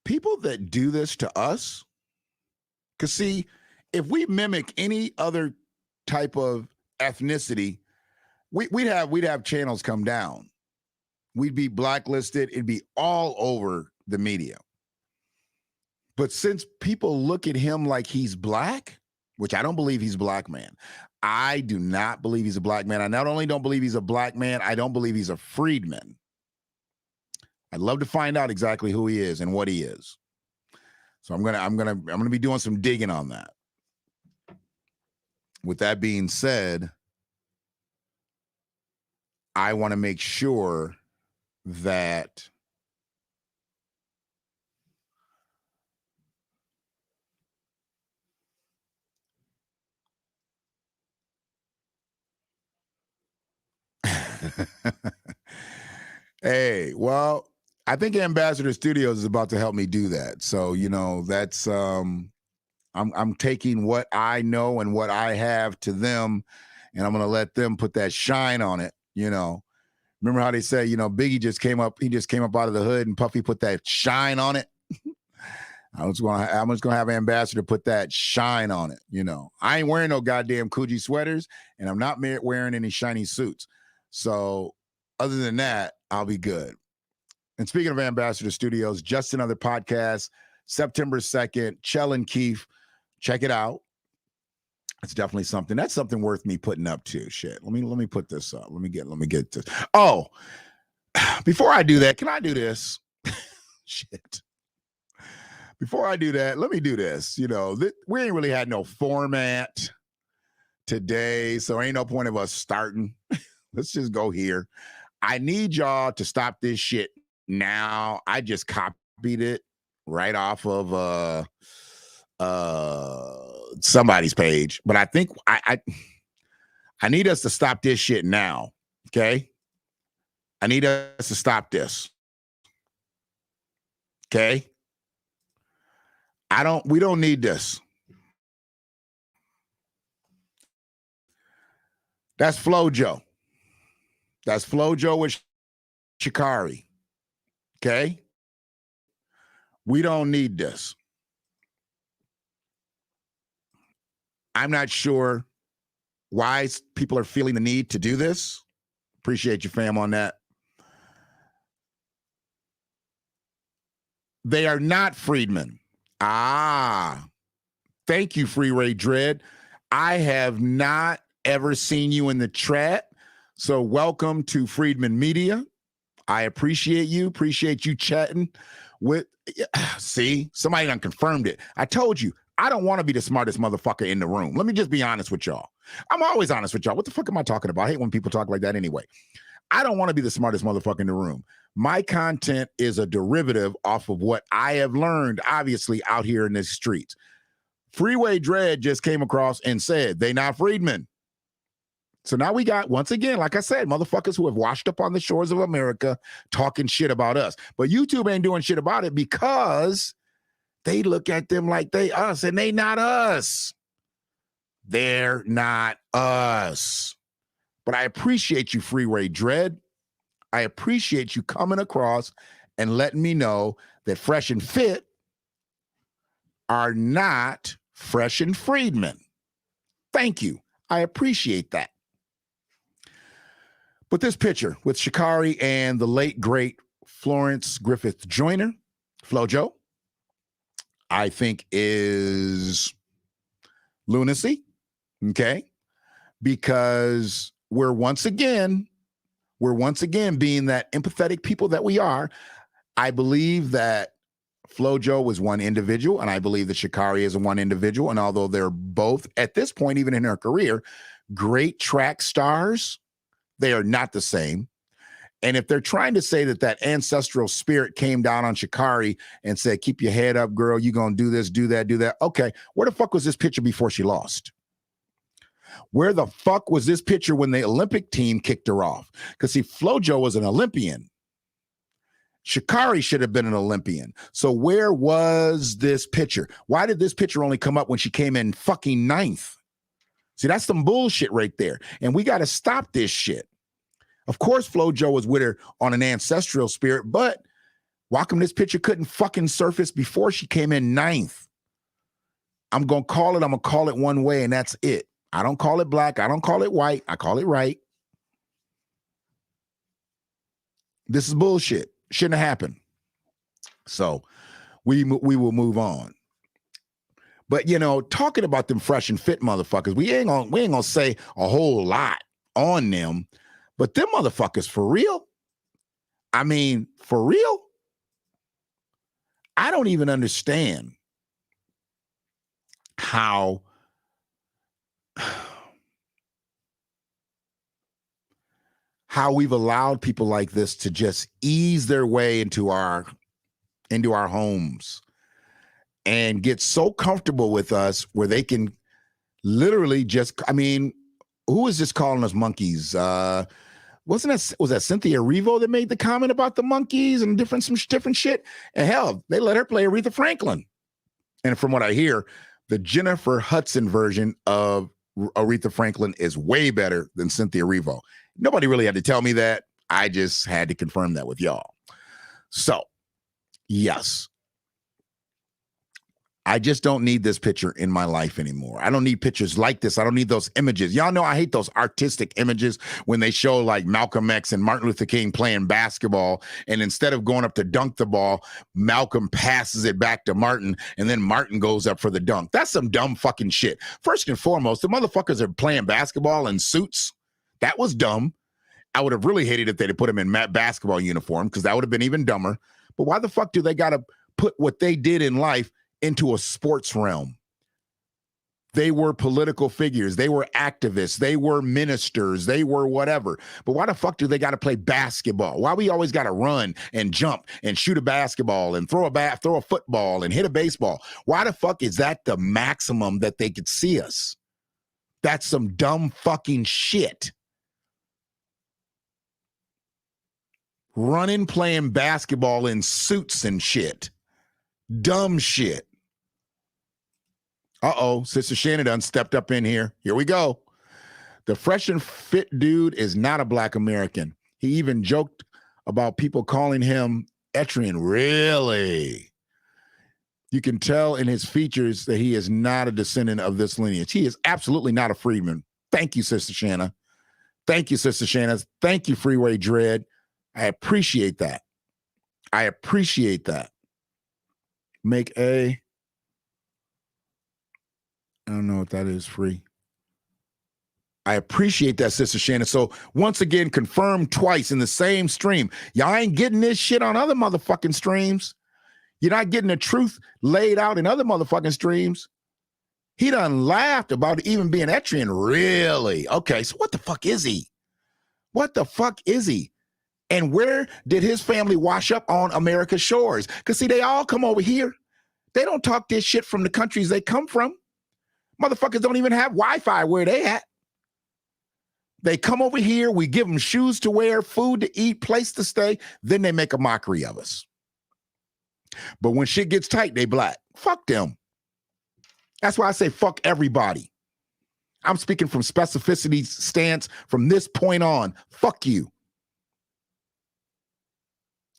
People that do this to us, because see, if we mimic any other type of ethnicity, we'd have channels come down. We'd be blacklisted. It'd be all over the media. But since people look at him like he's black, which I don't believe he's a black man. I do not believe he's a black man. I not only don't believe he's a black man, I don't believe he's a freedman. I'd love to find out exactly who he is and what he is. So I'm gonna be doing some digging on that. With that being said, I want to make sure that hey, well, I think Ambassador Studios is about to help me do that. So, that's I'm taking what I know and what I have to them, and I'm going to let them put that shine on it. Remember how they say, Biggie just came up out of the hood and Puffy put that shine on it. I'm just gonna have Ambassador put that shine on it. I ain't wearing no goddamn Coogee sweaters, and I'm not wearing any shiny suits. So other than that, I'll be good. And speaking of Ambassador Studios, just another podcast, September 2nd, Chell and Keith. Check it out. It's definitely something. That's something worth me putting up to. Shit. Let me put this up. Let me get this. Oh, before I do that, can I do this? Shit. Before I do that, let me do this. We ain't really had no format today, so ain't no point of us starting. Let's just go here. I need y'all to stop this shit now. I just copied it right off of somebody's page, but I think I need us to stop this shit now. Okay, I need us to stop this. Okay, we don't need this. That's FloJo. That's FloJo with Sha'Carri. Okay, we don't need this. I'm not sure why people are feeling the need to do this. Appreciate you, fam, on that. They are not freedmen. Thank you, Free Ray Dread. I have not ever seen you in the chat, so welcome to Freedman Media. I appreciate you. Appreciate you chatting with. See, somebody done confirmed it. I told you. I don't want to be the smartest motherfucker in the room. Let me just be honest with y'all. I'm always honest with y'all. What the fuck am I talking about? I hate when people talk like that anyway. I don't want to be the smartest motherfucker in the room. My content is a derivative off of what I have learned, obviously, out here in the streets. Freeway Dread just came across and said, they not freedmen. So now we got, once again, like I said, motherfuckers who have washed up on the shores of America talking shit about us. But YouTube ain't doing shit about it because they look at them like they us, and they not us. They're not us. But I appreciate you, Freeway Dread. I appreciate you coming across and letting me know that Fresh and Fit are not Fresh and Freedmen. Thank you. I appreciate that. But this picture with Sha'Carri and the late, great Florence Griffith Joyner, FloJo, I think is lunacy, okay? Because we're once again being that empathetic people that we are. I believe that FloJo was one individual, and I believe that Sha'Carri is one individual. And although they're both, at this point, even in her career, great track stars, they are not the same. And if they're trying to say that ancestral spirit came down on Sha'Carri and said, keep your head up, girl, you're going to do this, do that, do that. Okay, where the fuck was this picture before she lost? Where the fuck was this picture when the Olympic team kicked her off? Because see, FloJo was an Olympian. Sha'Carri should have been an Olympian. So where was this picture? Why did this picture only come up when she came in fucking 9th? See, that's some bullshit right there. And we got to stop this shit. Of course, FloJo was with her on an ancestral spirit, but why come this picture couldn't fucking surface before she came in 9th? I'm going to call it one way, and that's it. I don't call it black. I don't call it white. I call it right. This is bullshit. Shouldn't have happened. So we will move on. But, you know, talking about them fresh and fit motherfuckers, we ain't gonna say a whole lot on them, but them motherfuckers for real? I mean, for real? I don't even understand how we've allowed people like this to just ease their way into our homes and get so comfortable with us where they can literally just, I mean, who is just calling us monkeys? Was that Cynthia Erivo that made the comment about the monkeys and some different shit? And hell, they let her play Aretha Franklin. And from what I hear, the Jennifer Hudson version of Aretha Franklin is way better than Cynthia Erivo. Nobody really had to tell me that. I just had to confirm that with y'all. So, yes. I just don't need this picture in my life anymore. I don't need pictures like this. I don't need those images. Y'all know I hate those artistic images when they show like Malcolm X and Martin Luther King playing basketball, and instead of going up to dunk the ball, Malcolm passes it back to Martin, and then Martin goes up for the dunk. That's some dumb fucking shit. First and foremost, the motherfuckers are playing basketball in suits. That was dumb. I would have really hated if they'd have put him in basketball uniform, because that would have been even dumber. But why the fuck do they got to put what they did in life into a sports realm? They were political figures. They were activists. They were ministers. They were whatever. But why the fuck do they got to play basketball? Why we always got to run and jump and shoot a basketball and throw a football and hit a baseball? Why the fuck is that the maximum that they could see us? That's some dumb fucking shit. Running, playing basketball in suits and shit. Dumb shit. Uh-oh, Sister Shannon done stepped up in here. Here we go. The fresh and fit dude is not a Black American. He even joked about people calling him Etrian. Really? You can tell in his features that he is not a descendant of this lineage. He is absolutely not a freedman. Thank you, Sister Shanna. Thank you, Sister Shanna. Thank you, Freeway Dread. I appreciate that. I appreciate that. Make a, I don't know what that is, free. I appreciate that, Sister Shannon. So once again, confirmed twice in the same stream. Y'all ain't getting this shit on other motherfucking streams. You're not getting the truth laid out in other motherfucking streams. He done laughed about even being Etrian. Really? Okay, so what the fuck is he? What the fuck is he? And where did his family wash up on America's shores? Because, see, they all come over here. They don't talk this shit from the countries they come from. Motherfuckers don't even have Wi-Fi where they at. They come over here. We give them shoes to wear, food to eat, place to stay. Then they make a mockery of us. But when shit gets tight, they Black. Fuck them. That's why I say fuck everybody. I'm speaking from specificity stance from this point on. Fuck you.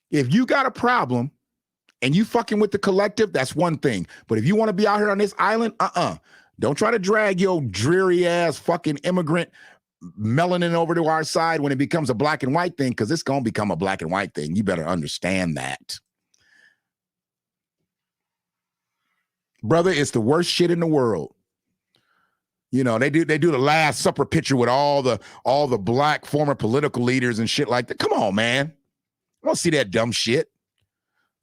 If you got a problem and you fucking with the collective, that's one thing. But if you want to be out here on this island, don't try to drag your dreary ass fucking immigrant melanin over to our side when it becomes a black and white thing, because it's going to become a black and white thing. You better understand that. Brother, it's the worst shit in the world. You know, they do the Last Supper picture with all the black former political leaders and shit like that. Come on, man. I don't see that dumb shit.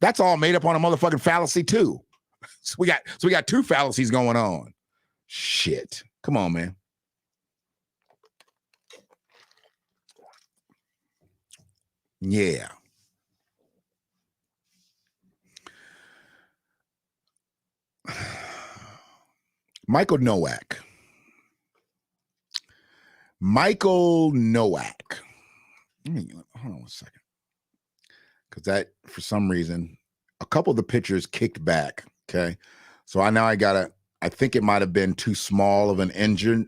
That's all made up on a motherfucking fallacy too. So we got two fallacies going on. Shit. Come on, man. Yeah. Michael Nowak. Hold on one second. Because that, for some reason, a couple of the pictures kicked back. Okay. So I think it might have been too small of an image.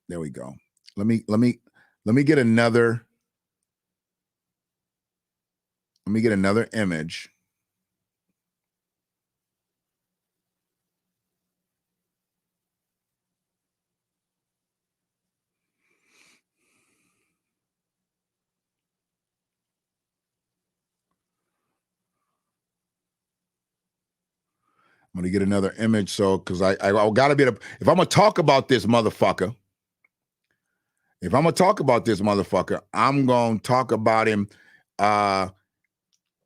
There we go. Let me Let me get another image. I'm gonna get another image, so because I gotta be if I'm gonna talk about this motherfucker. If I'm gonna talk about this motherfucker, I'm gonna talk about him.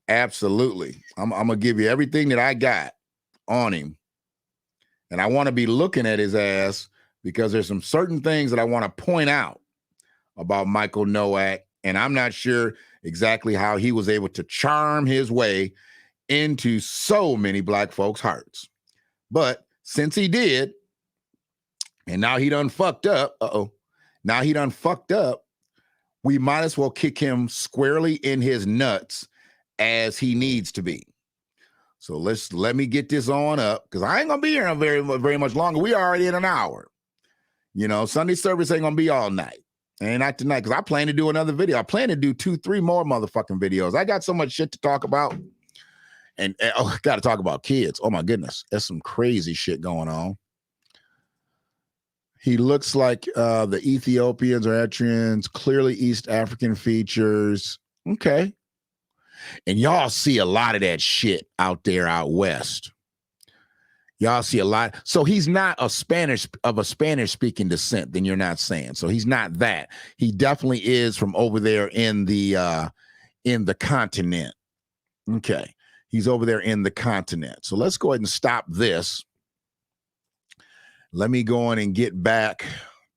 Absolutely. I'm gonna give you everything that I got on him, and I want to be looking at his ass because there's some certain things that I want to point out about Michael Nowak, and I'm not sure exactly how he was able to charm his way into so many black folks' hearts. But since he did, and now he done fucked up, now he done fucked up, we might as well kick him squarely in his nuts as he needs to be. So let me get this on up, because I ain't gonna be here very much longer. We already in an hour. You know, Sunday service ain't gonna be all night. And not tonight, because I plan to do another video. I plan to do 2-3 more motherfucking videos. I got so much shit to talk about. And I got to talk about kids. Oh my goodness, there's some crazy shit going on. He looks like the Ethiopians or Eritreans, clearly East African features. Okay. And y'all see a lot of that shit out there out west. Y'all see a lot. So he's not a Spanish speaking descent, then you're not saying. So he's not that. He definitely is from over there in the continent. Okay. He's over there in the continent. So let's go ahead and stop this. Let me go on and get back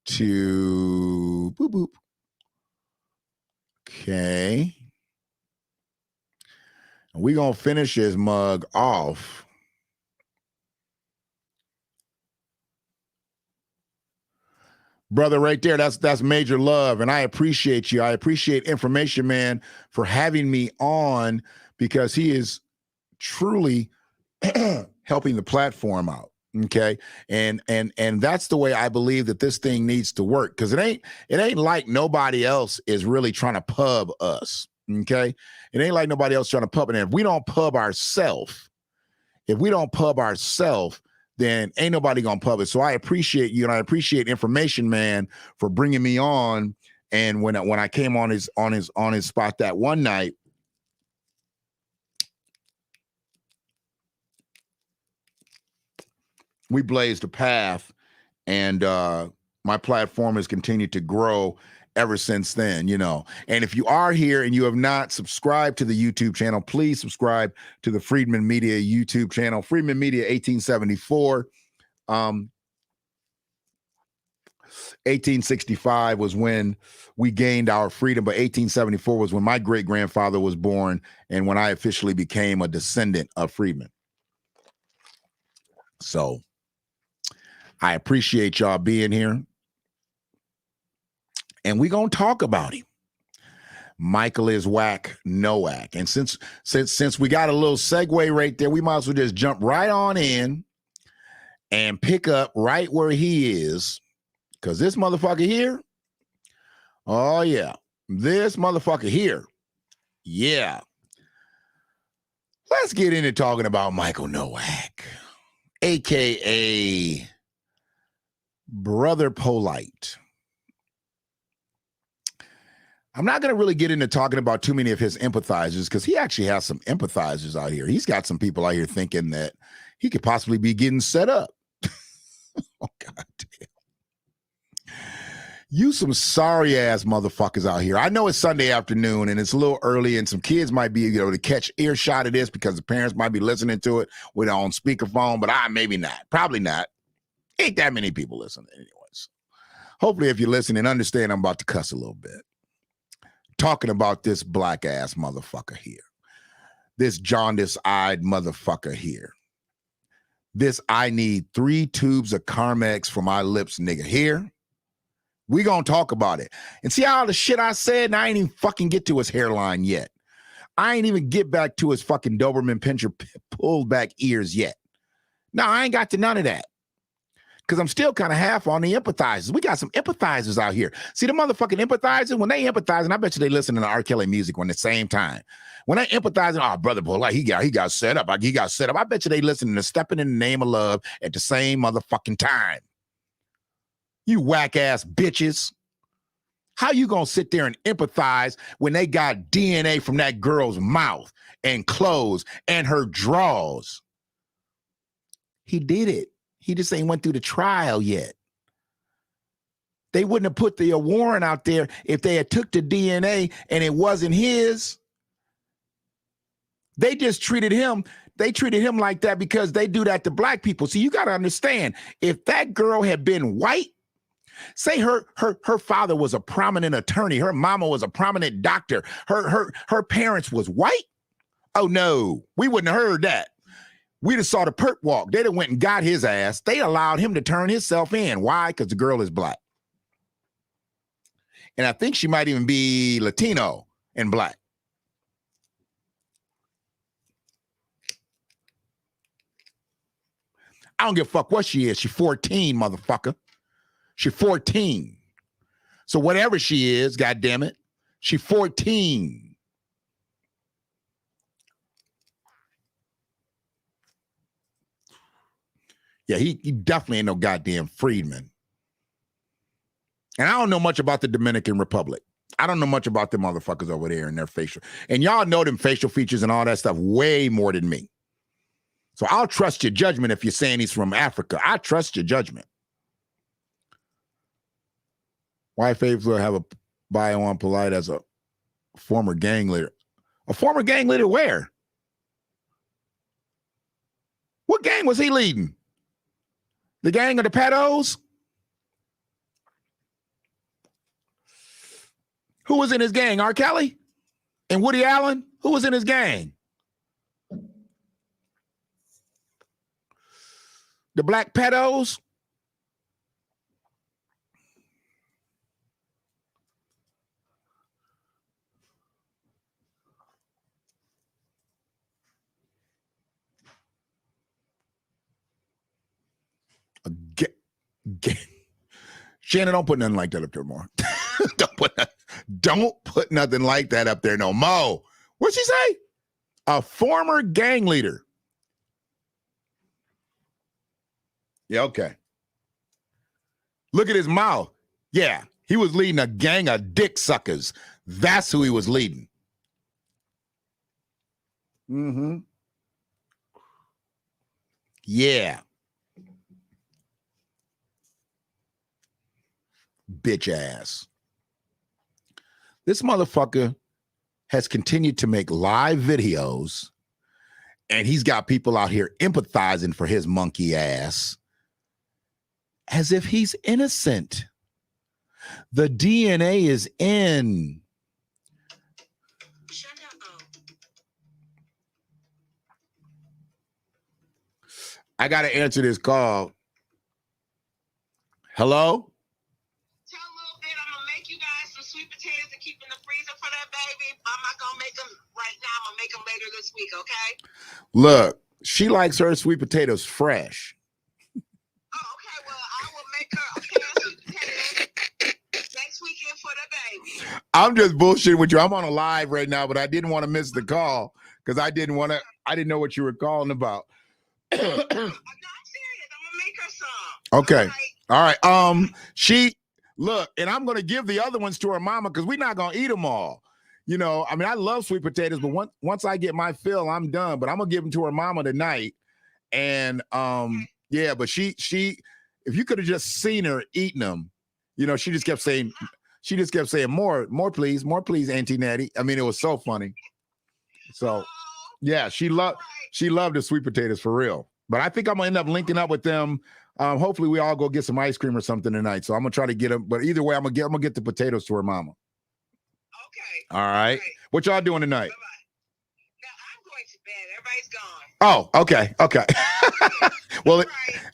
to boop, boop. Okay. And we're going to finish his mug off. Brother, right there, that's major love. And I appreciate you. I appreciate Information Man for having me on, because he is truly helping the platform out. Okay. And that's the way I believe that this thing needs to work, because it ain't like nobody else is really trying to pub us. Okay. It ain't like nobody else trying to pub it. And if we don't pub ourselves, then ain't nobody gonna pub it. So I appreciate you, and I appreciate Information Man for bringing me on. And when I came on his spot that one night, we blazed a path, and my platform has continued to grow ever since then, you know. And if you are here and you have not subscribed to the YouTube channel, please subscribe to the Freedman Media YouTube channel. Freedman Media 1874. 1865 was when we gained our freedom, but 1874 was when my great-grandfather was born and when I officially became a descendant of freedmen. So I appreciate y'all being here. And we're going to talk about him. Michael is whack, Nowak. And since we got a little segue right there, we might as well just jump right on in and pick up right where he is. Because this motherfucker here, oh yeah, this motherfucker here, yeah. Let's get into talking about Michael Nowak, a.k.a. Brother Polite. I'm not going to really get into talking about too many of his empathizers, because he actually has some empathizers out here. He's got some people out here thinking that he could possibly be getting set up. Oh, God damn. You some sorry ass motherfuckers out here. I know it's Sunday afternoon and it's a little early, and some kids might be able to catch earshot of this because the parents might be listening to it with on speakerphone, but maybe not. Probably not. Ain't that many people listening anyways. Hopefully, if you're listening, understand I'm about to cuss a little bit. Talking about this black ass motherfucker here. This jaundice-eyed motherfucker here. This I need 3 tubes of Carmex for my lips nigga here. We gonna talk about it. And see all the shit I said, and I ain't even fucking get to his hairline yet. I ain't even get back to his fucking Doberman Pinscher pulled back ears yet. No, I ain't got to none of that. because I'm still kind of half on the empathizers. We got some empathizers out here. See the motherfucking empathizers, when they empathize, and I bet you they listen to R. Kelly music when the same time. When they empathize, oh, brother, boy, like he got set up. Like he got set up. I bet you they listening to Stepping in the Name of Love at the same motherfucking time. You whack ass bitches. How you gonna sit there and empathize when they got DNA from that girl's mouth and clothes and her drawers? He did it. He just ain't went through the trial yet. They wouldn't have put the warrant out there if they had took the DNA and it wasn't his. They just treated him. They treated him like that because they do that to black people. So you got to understand, if that girl had been white, say her father was a prominent attorney, her mama was a prominent doctor, her parents was white. Oh no, we wouldn't have heard that. We just saw the perp walk. They'd have went and got his ass. They allowed him to turn himself in. Why? Because the girl is black. And I think she might even be Latino and black. I don't give a fuck what she is. She's 14, motherfucker. She's 14. So whatever she is, goddammit, she's 14. Yeah, he definitely ain't no goddamn Friedman. And I don't know much about the Dominican Republic. I don't know much about them motherfuckers over there and their facial. And y'all know them facial features and all that stuff way more than me. So I'll trust your judgment if you're saying he's from Africa. I trust your judgment. Why Faves will have a bio on Polite as a former gang leader? A former gang leader where? What gang was he leading? The gang of the pedos? Who was in his gang? R. Kelly? And Woody Allen? Who was in his gang? The black pedos? Shannon, don't put nothing like that up there more. Don't put nothing like that up there no more. What'd she say? A former gang leader. Yeah, okay. Look at his mouth. Yeah, he was leading a gang of dick suckers. That's who he was leading. Mm-hmm. Yeah. Bitch ass. This motherfucker has continued to make live videos, and he's got people out here empathizing for his monkey ass as if he's innocent. The DNA is in. I got to answer this call. Hello? This week, okay? Look, she likes her sweet potatoes fresh. Oh, okay. Well, I will make her a can of sweet potatoes next weekend for the baby. I'm just bullshitting with you. I'm on a live right now, but I didn't want to miss the call because I didn't know what you were calling about. No, I'm serious. I'm gonna make her some. Okay. All right. She look, and I'm gonna give the other ones to her mama because we're not gonna eat them all. You know, I mean, I love sweet potatoes, but once I get my fill, I'm done. But I'm gonna give them to her mama tonight. And yeah, but she, if you could have just seen her eating them, you know, she just kept saying, more, please, Auntie Natty. I mean, it was so funny. So yeah, she loved the sweet potatoes for real. But I think I'm gonna end up linking up with them. Hopefully, we all go get some ice cream or something tonight. So I'm gonna try to get them. But either way, I'm gonna get the potatoes to her mama. Okay. All right. What y'all doing tonight? Now, I'm going to bed. Everybody's gone. Oh, okay. Well,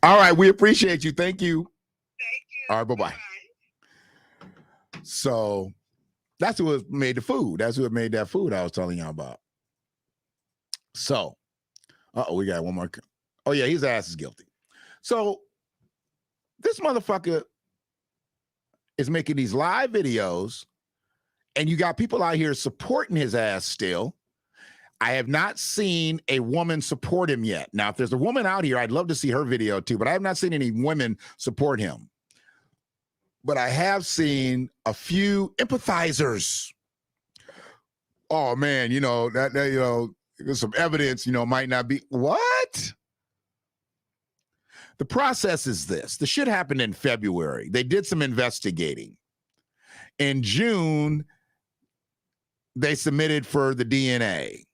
all right. We appreciate you. Thank you. Thank you. All right. Bye-bye. So that's who made the food. That's who made that food I was telling y'all about. So, we got one more. Oh, yeah. His ass is guilty. So This motherfucker is making these live videos, and you got people out here supporting his ass still. I have not seen a woman support him yet. Now, if there's a woman out here, I'd love to see her video too, but I have not seen any women support him. But I have seen a few empathizers. Oh man, there's some evidence, might not be. What? The process is this. The shit happened in February. They did some investigating. In June, they submitted for the DNA.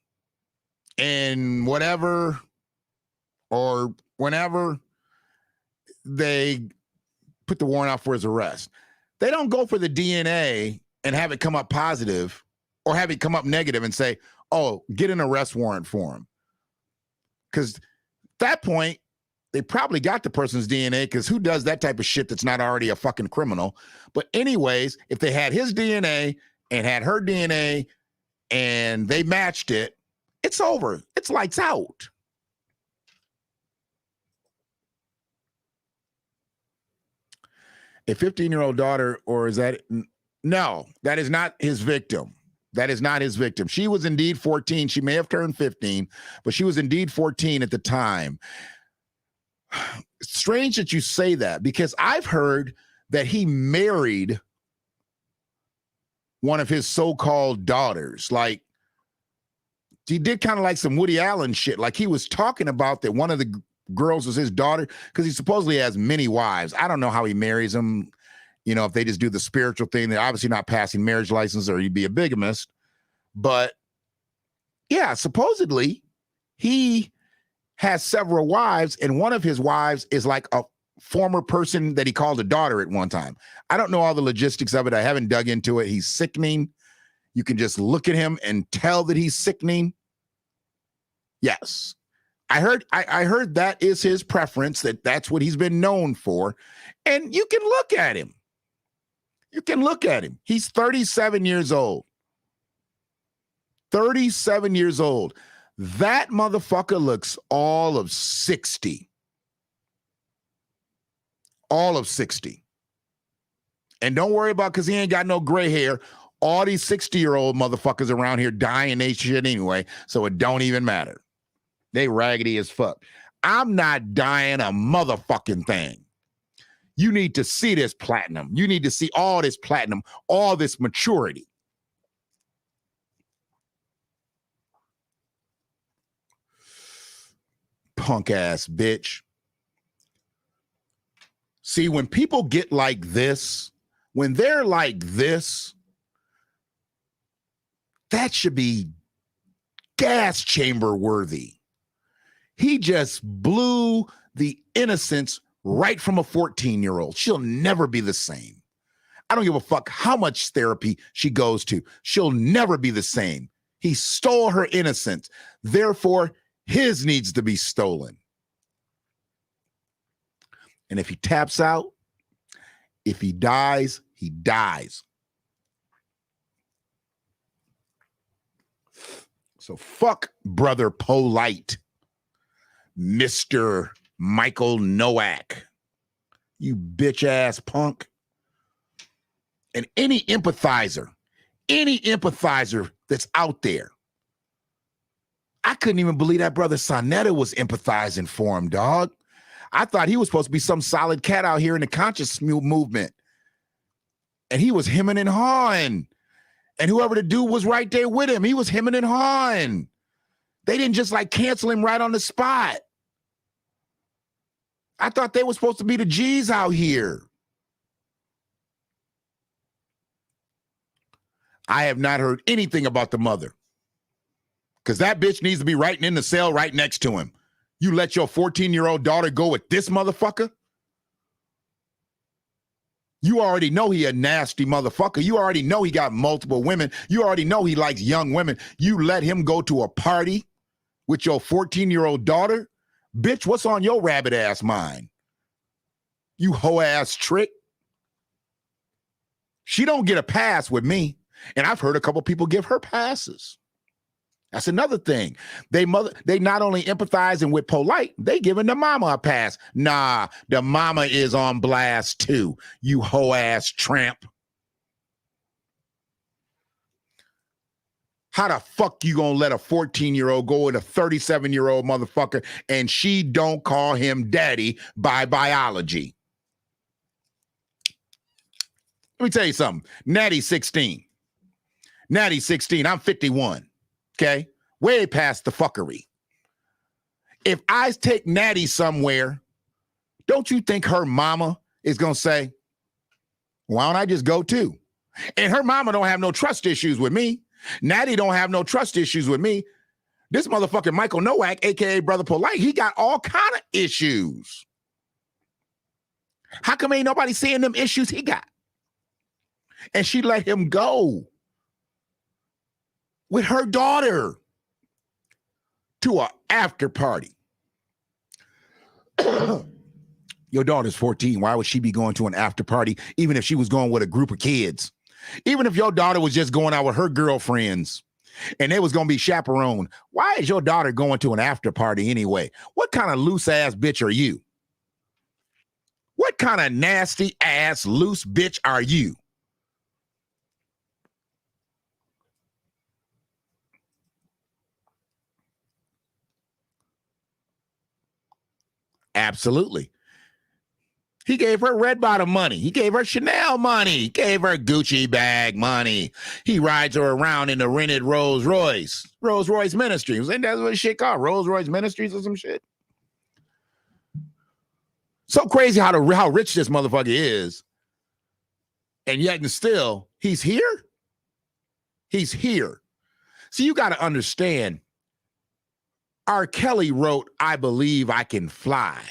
And whatever or whenever they put the warrant out for his arrest, they don't go for the DNA and have it come up positive or have it come up negative and say, oh, get an arrest warrant for him. Because at that point, they probably got the person's DNA, because who does that type of shit that's not already a fucking criminal? But anyways, if they had his DNA and had her DNA and they matched it, it's over. It's lights out. A 15-year-old daughter, or is that? No, that is not his victim. That is not his victim. She was indeed 14. She may have turned 15, but she was indeed 14 at the time. It's strange that you say that, because I've heard that he married one of his so-called daughters. Like, he did kind of like some Woody Allen shit. Like, he was talking about that one of the girls was his daughter, because he supposedly has many wives. I don't know how he marries them. If they just do the spiritual thing, they're obviously not passing marriage license, or he'd be a bigamist. But yeah, supposedly he has several wives, and one of his wives is like a former person that he called a daughter at one time. I don't know all the logistics of it. I haven't dug into it. He's sickening. You can just look at him and tell that he's sickening. Yes. I heard that is his preference, that's what he's been known for. And you can look at him. You can look at him. He's 37 years old. 37 years old. That motherfucker looks all of 60. All of 60. And don't worry about, because he ain't got no gray hair. All these 60-year-old motherfuckers around here dying they shit anyway, so it don't even matter. They raggedy as fuck. I'm not dying a motherfucking thing. You need to see this platinum. You need to see all this platinum, all this maturity. Punk ass bitch. See, when people get like this, when they're like this, that should be gas chamber worthy. He just blew the innocence right from a 14-year-old. She'll never be the same. I don't give a fuck how much therapy she goes to. She'll never be the same. He stole her innocence. Therefore, his needs to be stolen. And if he taps out, if he dies, he dies. So fuck Brother Polite, Mr. Michael Nowak, you bitch ass punk. And any empathizer that's out there, I couldn't even believe that brother Sonetta was empathizing for him, dog. I thought he was supposed to be some solid cat out here in the conscious movement. And he was hemming and hawing. And whoever the dude was right there with him, he was hemming and hawing. They didn't just like cancel him right on the spot. I thought they were supposed to be the G's out here. I have not heard anything about the mother, because that bitch needs to be writing in the cell right next to him. You let your 14-year-old daughter go with this motherfucker? You already know he a nasty motherfucker. You already know he got multiple women. You already know he likes young women. You let him go to a party with your 14-year-old daughter? Bitch, what's on your rabbit ass mind? You hoe ass trick. She don't get a pass with me. And I've heard a couple people give her passes. That's another thing. They not only empathizing with Polite, they giving the mama a pass. Nah, the mama is on blast too, you hoe-ass tramp. How the fuck you gonna let a 14-year-old go with a 37-year-old motherfucker and she don't call him daddy by biology? Let me tell you something. Natty's 16. Natty's 16. I'm 51. Okay? Way past the fuckery. If I take Natty somewhere, don't you think her mama is gonna say, why don't I just go too? And her mama don't have no trust issues with me. Natty don't have no trust issues with me. This motherfucker Michael Nowak, aka Brother Polite, he got all kind of issues. How come ain't nobody seeing them issues he got? And she let him go with her daughter to an after party. Your daughter's 14. Why would she be going to an after party, even if she was going with a group of kids? Even if your daughter was just going out with her girlfriends and they was going to be chaperoned, why is your daughter going to an after party anyway? What kind of loose ass bitch are you? What kind of nasty ass loose bitch are you? Absolutely. He gave her red bottom money. He gave her Chanel money. He gave her Gucci bag money. He rides her around in a rented Rolls Royce. Rolls Royce Ministries. Ain't that what shit called? Rolls Royce Ministries or some shit? So crazy how rich this motherfucker is. And yet and still, he's here. He's here. So you got to understand, R. Kelly wrote, I Believe I Can Fly.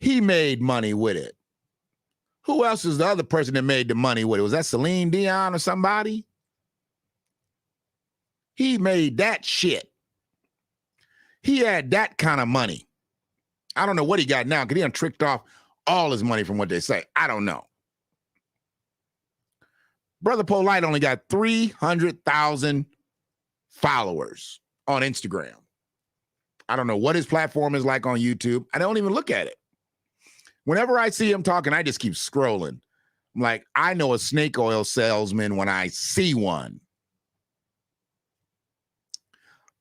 He made money with it. Who else is the other person that made the money with it? Was that Celine Dion or somebody? He made that shit. He had that kind of money. I don't know what he got now because he done tricked off all his money from what they say. I don't know. Brother Polite only got 300,000 followers on Instagram. I don't know what his platform is like on YouTube. I don't even look at it. Whenever I see him talking, I just keep scrolling. I'm like, I know a snake oil salesman when I see one.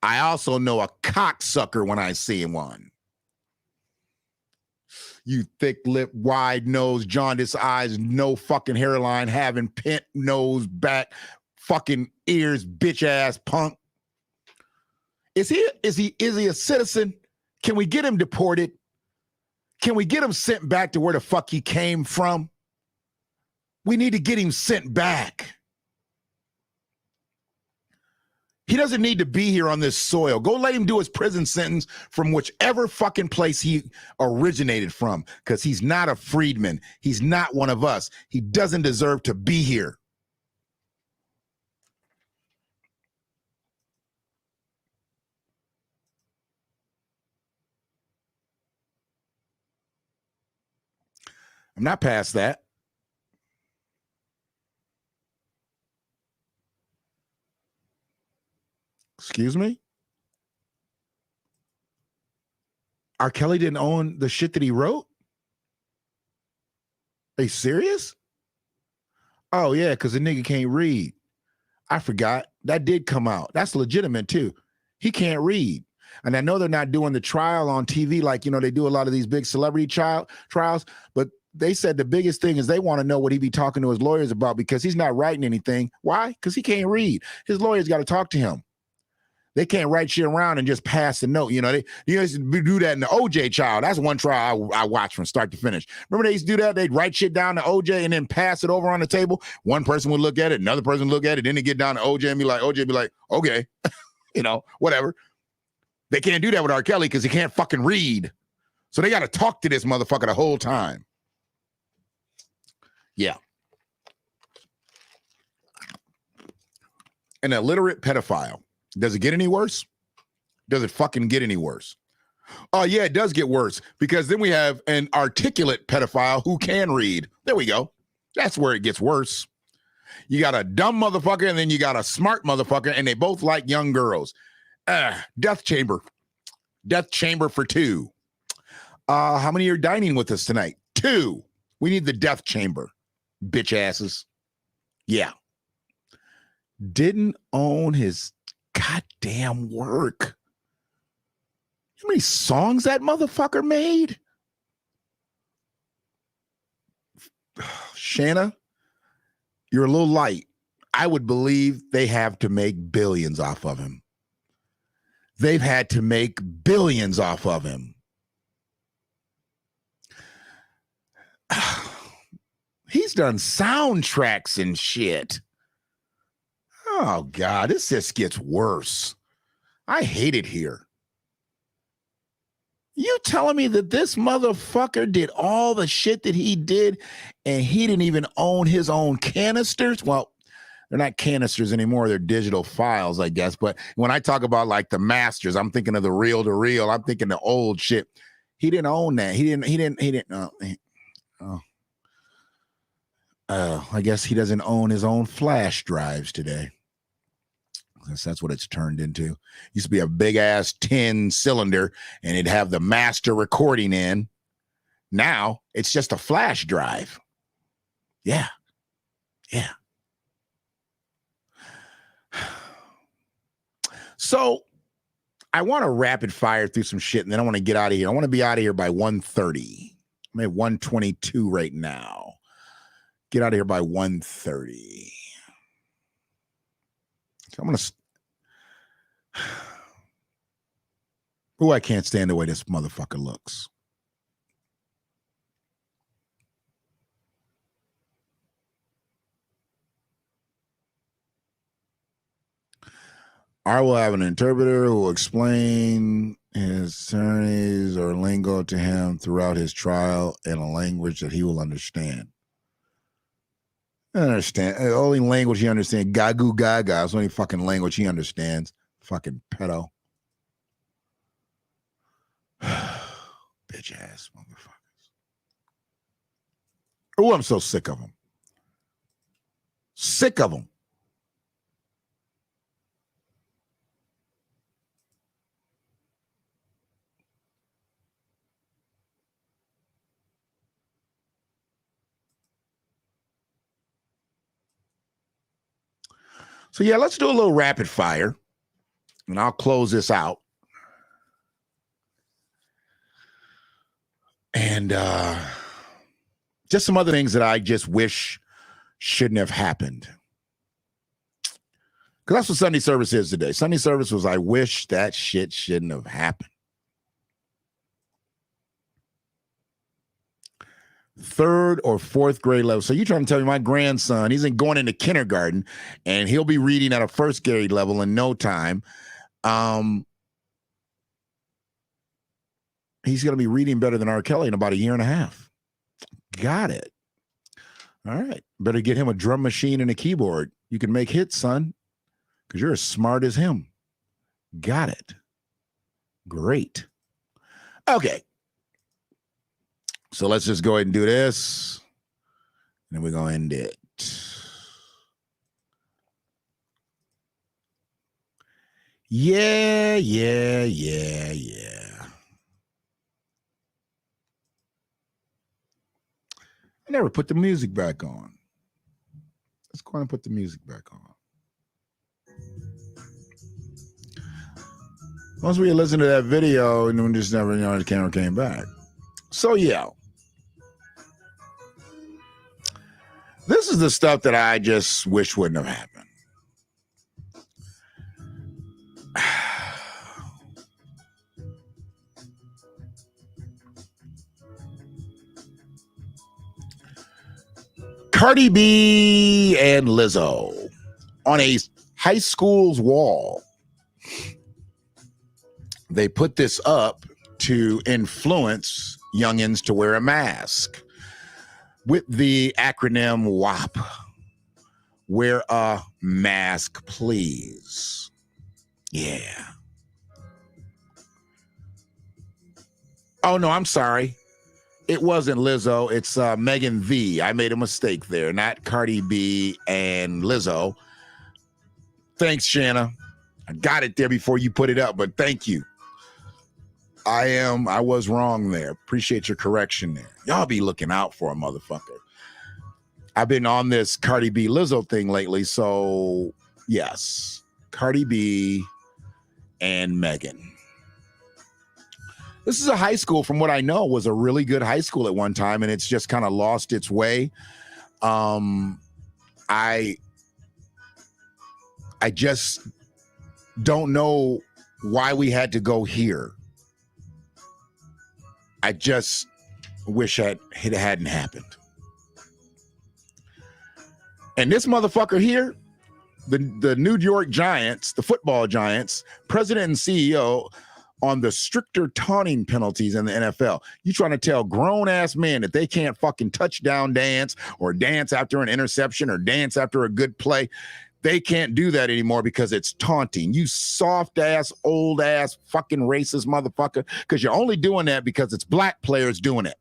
I also know a cocksucker when I see one. You thick lip, wide nose, jaundiced eyes, no fucking hairline, having pent nose, back, fucking ears, bitch ass punk. Is he a citizen? Can we get him deported? Can we get him sent back to where the fuck he came from? We need to get him sent back. He doesn't need to be here on this soil. Go let him do his prison sentence from whichever fucking place he originated from, because he's not a freedman. He's not one of us. He doesn't deserve to be here. I'm not past that. Excuse me? R. Kelly didn't own the shit that he wrote? Are you serious? Oh, yeah, because the nigga can't read. I forgot. That did come out. That's legitimate, too. He can't read. And I know they're not doing the trial on TV like, you know, they do a lot of these big celebrity trials, but they said the biggest thing is they want to know what he be talking to his lawyers about because he's not writing anything. Why? Because he can't read. His lawyers got to talk to him. They can't write shit around and just pass the note. You know, they used to do that in the OJ trial. That's one trial I watched from start to finish. Remember they used to do that? They'd write shit down to OJ and then pass it over on the table. One person would look at it, another person would look at it, then they get down to OJ and be like, OJ be like, okay, you know, whatever. They can't do that with R. Kelly because he can't fucking read. So they got to talk to this motherfucker the whole time. Yeah. An illiterate pedophile. Does it get any worse? Does it fucking get any worse? Oh, yeah, it does get worse because then we have an articulate pedophile who can read. There we go. That's where it gets worse. You got a dumb motherfucker, and then you got a smart motherfucker, and they both like young girls. Death Chamber. Death Chamber for 2. How many are dining with us tonight? 2. We need the Death Chamber. Bitch asses. Yeah. Didn't own his goddamn work. How many songs that motherfucker made? Shanna, you're a little light. I would believe they have to make billions off of him. They've had to make billions off of him. He's done soundtracks and shit. Oh, God, this just gets worse. I hate it here. You telling me that this motherfucker did all the shit that he did and he didn't even own his own canisters? Well, they're not canisters anymore. They're digital files, I guess. But when I talk about like the masters, I'm thinking of the reel to reel. I'm thinking the old shit. He didn't own that. He didn't. I guess he doesn't own his own flash drives today. That's what it's turned into. Used to be a big ass 10 cylinder and it'd have the master recording in. Now it's just a flash drive. Yeah. Yeah. So I want to rapid fire through some shit and then I want to get out of here. I want to be out of here by 1:30. I'm at 1:22 right now. Get out of here by 1:30. So I'm going to. Oh, I can't stand the way this motherfucker looks. I will have an interpreter who will explain his attorneys or lingo to him throughout his trial in a language that he will understand. I understand. The only language he understands, gagu gaga, is the only fucking language he understands. Fucking pedo. Bitch ass motherfuckers. Oh, I'm so sick of them. Sick of them. So yeah, let's do a little rapid fire and I'll close this out. And just some other things that I just wish shouldn't have happened. Because that's what Sunday service is today. Sunday service was, I wish that shit shouldn't have happened. 3rd or 4th grade level. So you're trying to tell me my grandson, he's going into kindergarten and he'll be reading at a 1st grade level in no time. He's going to be reading better than R. Kelly in about a year and a half. Got it. All right. Better get him a drum machine and a keyboard. You can make hits, son, because you're as smart as him. Got it. Great. Okay. So let's just go ahead and do this. And then we're going to end it. Yeah. I never put the music back on. Let's go ahead and put the music back on. Once we listened to that video, and we just never, the camera came back. So yeah. This is the stuff that I just wish wouldn't have happened. Cardi B and Lizzo on a high school's wall. They put this up to influence youngins to wear a mask with the acronym WAP. Wear a mask, please. Yeah. Oh, no, I'm sorry. It wasn't Lizzo. It's Megan Thee. I made a mistake there. Not Cardi B and Lizzo. Thanks, Shanna. I got it there before you put it up, but thank you. I was wrong there. Appreciate your correction there. Y'all be looking out for a motherfucker. I've been on this Cardi B Lizzo thing lately, so yes, Cardi B and Megan. This is a high school, from what I know, was a really good high school at one time, and it's just kind of lost its way. I just don't know why we had to go here. I just wish it hadn't happened. And this motherfucker here, the New York Giants, the football Giants, president and CEO, on the stricter taunting penalties in the NFL. You trying to tell grown-ass men that they can't fucking touchdown dance or dance after an interception or dance after a good play. They can't do that anymore because it's taunting. You soft-ass, old-ass, fucking racist motherfucker, because you're only doing that because it's black players doing it.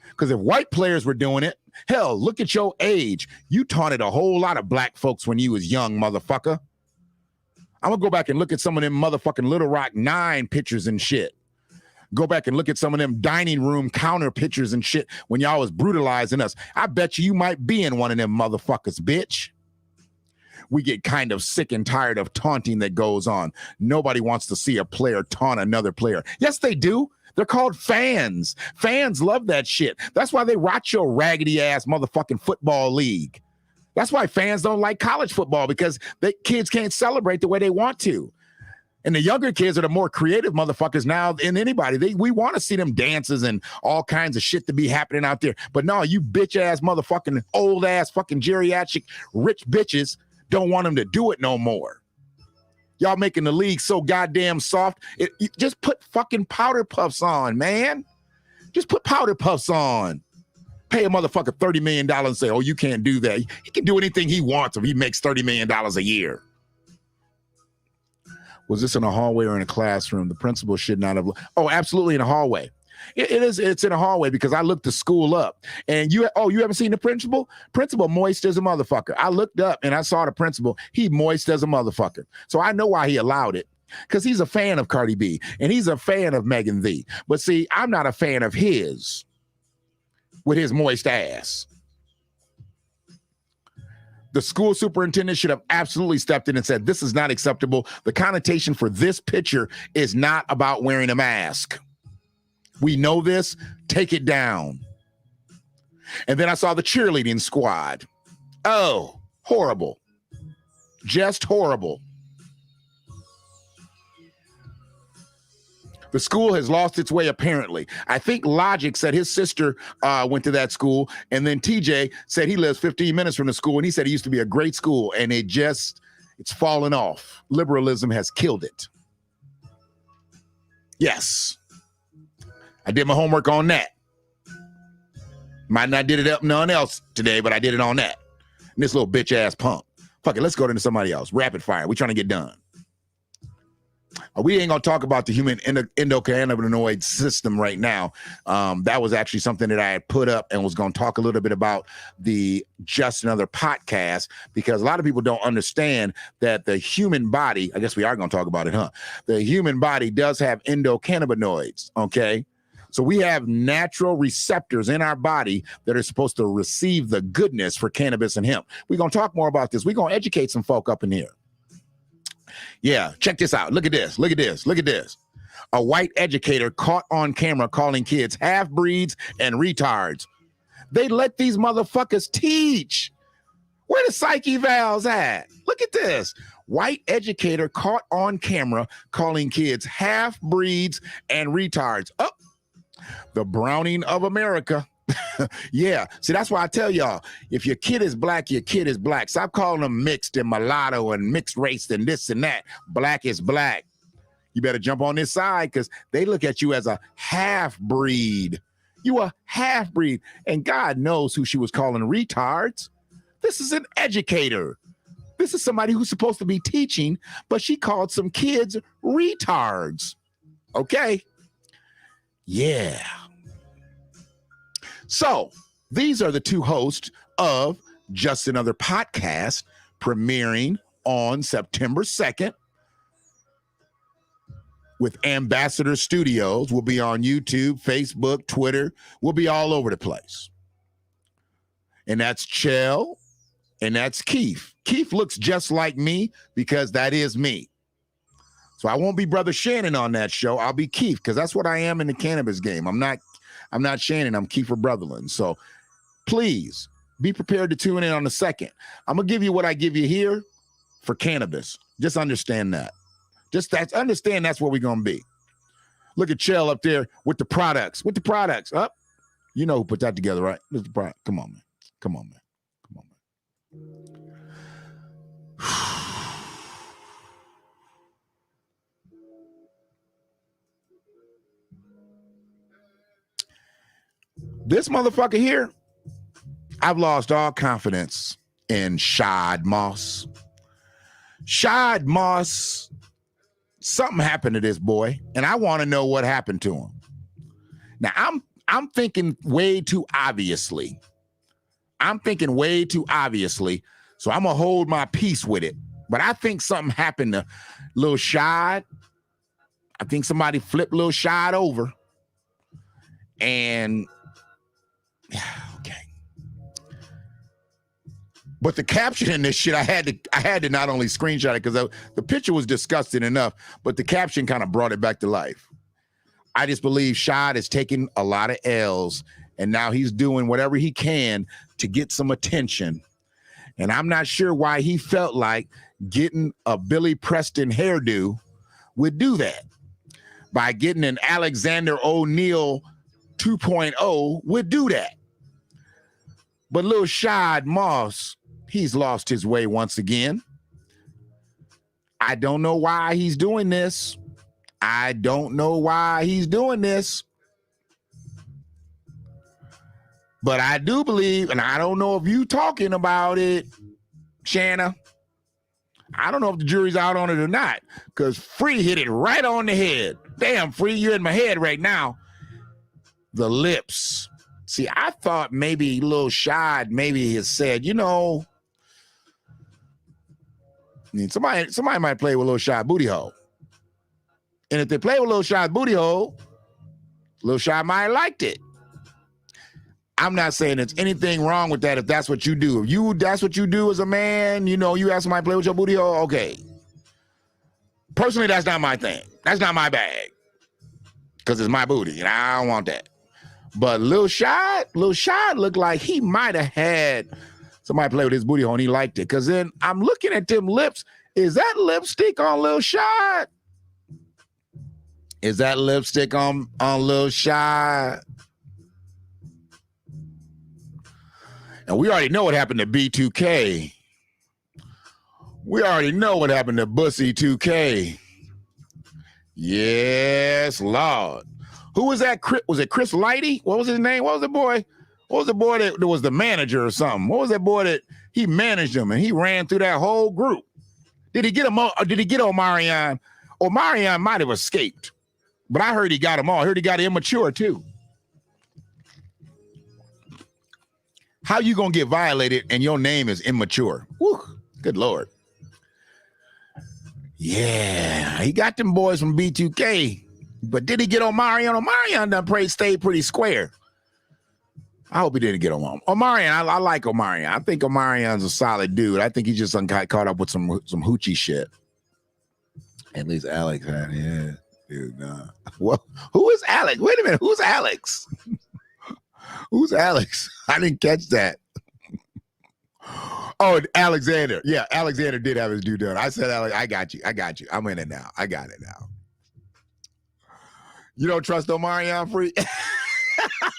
Because if white players were doing it, hell, look at your age. You taunted a whole lot of black folks when you was young, motherfucker. I'm going to go back and look at some of them motherfucking Little Rock 9 pictures and shit. Go back and look at some of them dining room counter pictures and shit when y'all was brutalizing us. I bet you might be in one of them motherfuckers, bitch. We get kind of sick and tired of taunting that goes on. Nobody wants to see a player taunt another player. Yes, they do. They're called fans. Fans love that shit. That's why they watch your raggedy ass motherfucking football league. That's why fans don't like college football, because kids can't celebrate the way they want to. And the younger kids are the more creative motherfuckers now than anybody. We want to see them dances and all kinds of shit to be happening out there. But no, you bitch ass motherfucking old ass fucking geriatric rich bitches don't want them to do it no more. Y'all making the league so goddamn soft. Just put fucking powder puffs on, man. Just put powder puffs on. Pay a motherfucker $30 million and say, oh, you can't do that. He can do anything he wants if he makes $30 million a year. Was this in a hallway or in a classroom? The principal should not have. Oh, absolutely in a hallway. It's in a hallway because I looked the school up. And you haven't seen the principal? Principal moist as a motherfucker. I looked up and I saw the principal. He moist as a motherfucker. So I know why he allowed it. Because he's a fan of Cardi B and he's a fan of Megan Thee. But see, I'm not a fan of his with his moist ass. The school superintendent should have absolutely stepped in and said, this is not acceptable. The connotation for this picture is not about wearing a mask. We know this. Take it down. And then I saw the cheerleading squad. Oh, horrible. Just horrible. The school has lost its way, apparently. I think Logic said his sister went to that school, and then TJ said he lives 15 minutes from the school, and he said it used to be a great school, and it's fallen off. Liberalism has killed it. Yes. I did my homework on that. Might not did it up none else today, but I did it on that. And this little bitch ass punk. Fuck it, let's go to somebody else. Rapid fire. We're trying to get done. We ain't gonna talk about the human endocannabinoid system right now. That was actually something that I had put up and was gonna talk a little bit about the Just Another podcast, because a lot of people don't understand that the human body, I guess we are gonna talk about it, huh? The human body does have endocannabinoids, okay? So we have natural receptors in our body that are supposed to receive the goodness for cannabis and hemp. We're gonna talk more about this. We're gonna educate some folk up in here. Yeah, check this out. Look at this. Look at this. Look at this. A white educator caught on camera calling kids half-breeds and retards. They let these motherfuckers teach. Where the psych evals at? Look at this. White educator caught on camera calling kids half-breeds and retards. Oh, the Browning of America. Yeah. See, that's why I tell y'all, if your kid is black, your kid is black. Stop calling them mixed and mulatto and mixed race and this and that. Black is black. You better jump on this side because they look at you as a half-breed. You a half-breed. And God knows who she was calling retards. This is an educator. This is somebody who's supposed to be teaching, but she called some kids retards. Okay. Yeah. So these are the two hosts of Just Another Podcast, premiering on September 2nd with Ambassador Studios. We'll be on YouTube, Facebook, Twitter. We'll be all over the place. And that's Chell, and that's Keith. Keith looks just like me because that is me. So I won't be Brother Shannon on that show. I'll be Keith because that's what I am in the cannabis game. I'm not Shannon. I'm Kiefer Brotherland. So please be prepared to tune in on the 2nd. I'm going to give you what I give you here for cannabis. Just understand that. Understand that's where we're going to be. Look at Chell up there with the products. Up. You know who put that together, right? Mr. Product. Come on, man. This motherfucker here, I've lost all confidence in Shad Moss. Shad Moss, something happened to this boy, and I want to know what happened to him. Now, I'm thinking way too obviously. So I'm going to hold my peace with it. But I think something happened to Lil Shad. I think somebody flipped Lil Shad over. And, okay. But the caption in this shit, I had to not only screenshot it because the picture was disgusting enough, but the caption kind of brought it back to life. I just believe Shad is taking a lot of L's, and now he's doing whatever he can to get some attention. And I'm not sure why he felt like getting a Billy Preston hairdo would do that. By getting an Alexander O'Neal 2.0 would do that. But Lil Shad Moss, he's lost his way once again. I don't know why he's doing this. But I do believe, and I don't know if you talking about it, Shanna. I don't know if the jury's out on it or not, because Free hit it right on the head. Damn, Free, you're in my head right now. The lips. See, I thought maybe Lil Shad maybe has said, I mean, somebody might play with Lil Shad booty hole. And if they play with Lil Shad booty hole, Lil Shad might have liked it. I'm not saying there's anything wrong with that if that's what you do. If that's what you do as a man, you have somebody play with your booty hole, okay. Personally, that's not my thing. That's not my bag. Because it's my booty, and I don't want that. But Lil Shad looked like he might have had somebody play with his booty hole and he liked it. Because then I'm looking at them lips. Is that lipstick on Lil Shad? Is that lipstick on Lil Shad? And we already know what happened to B2K. We already know what happened to Bussy 2K. Yes, Lord. Who was that? Was it Chris Lighty? What was his name? What was the boy that was the manager or something? What was that boy that he managed him and he ran through that whole group? Did he get him? Or did he get Omarion? Omarion might have escaped, but I heard he got them all. I heard he got Immature too. How you gonna get violated and your name is Immature? Woo, good Lord. Yeah, he got them boys from B2K, but did he get Omarion? Omarion done stayed pretty square. I hope he didn't get Omarion. I like Omarion. I think Omarion's a solid dude. I think he just got caught up with some hoochie shit. At least Alex had, yeah. Dude, nah. Well, who is Alex? Wait a minute, who's Alex? Who's Alex? I didn't catch that. Oh, Alexander. Yeah, Alexander did have his due done. I said, Alex, I got you. I'm in it now. I got it now. You don't trust Omarion, Free?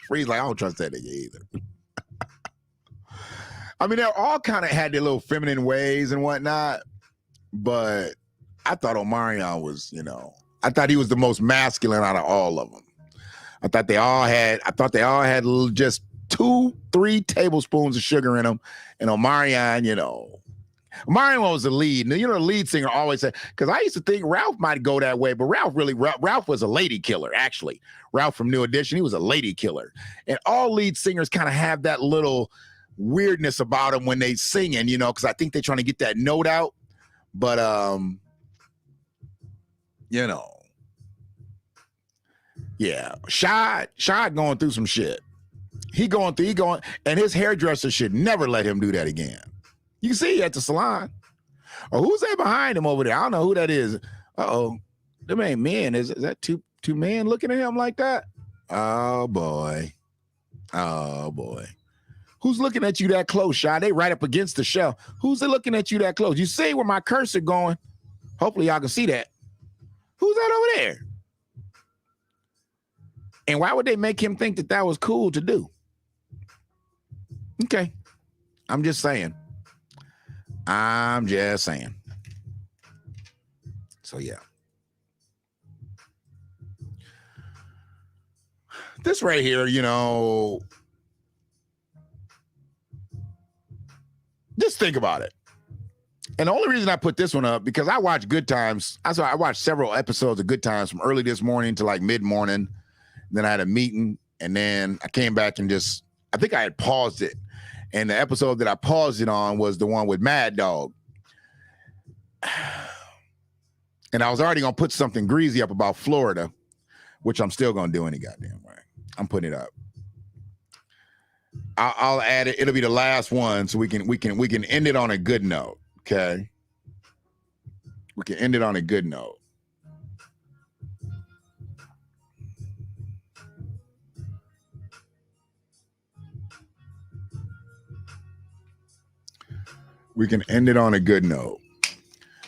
Free's like, I don't trust that nigga either. I mean, they all kind of had their little feminine ways and whatnot, but I thought Omarion was, I thought he was the most masculine out of all of them. I thought they all had just 2-3 tablespoons of sugar in them. And Omarion, Mario was the lead. You know, the lead singer always said, because I used to think Ralph might go that way, but Ralph was a lady killer, actually. Ralph from New Edition, he was a lady killer. And all lead singers kind of have that little weirdness about them when they singing, you know, because I think they're trying to get that note out. But, you know, yeah, Shad going through some shit. He going, and his hairdresser should never let him do that again. You can see at the salon. Oh, who's that behind him over there? I don't know who that is. Uh-oh. Them ain't men. Is that two men looking at him like that? Oh, boy. Oh, boy. Who's looking at you that close, Shad? They right up against the shelf. Who's looking at you that close? You see where my cursor going? Hopefully y'all can see that. Who's that over there? And why would they make him think that was cool to do? Okay. I'm just saying. So, yeah. This right here, you know, just think about it. And the only reason I put this one up, because I watch Good Times. I watched several episodes of Good Times from early this morning to like mid-morning. Then I had a meeting, and then I came back and I think I had paused it. And the episode that I paused it on was the one with Mad Dog. And I was already going to put something greasy up about Florida, which I'm still going to do any goddamn way. I'm putting it up. I'll add it. It'll be the last one, so we can end it on a good note. Okay. We can end it on a good note. We can end it on a good note.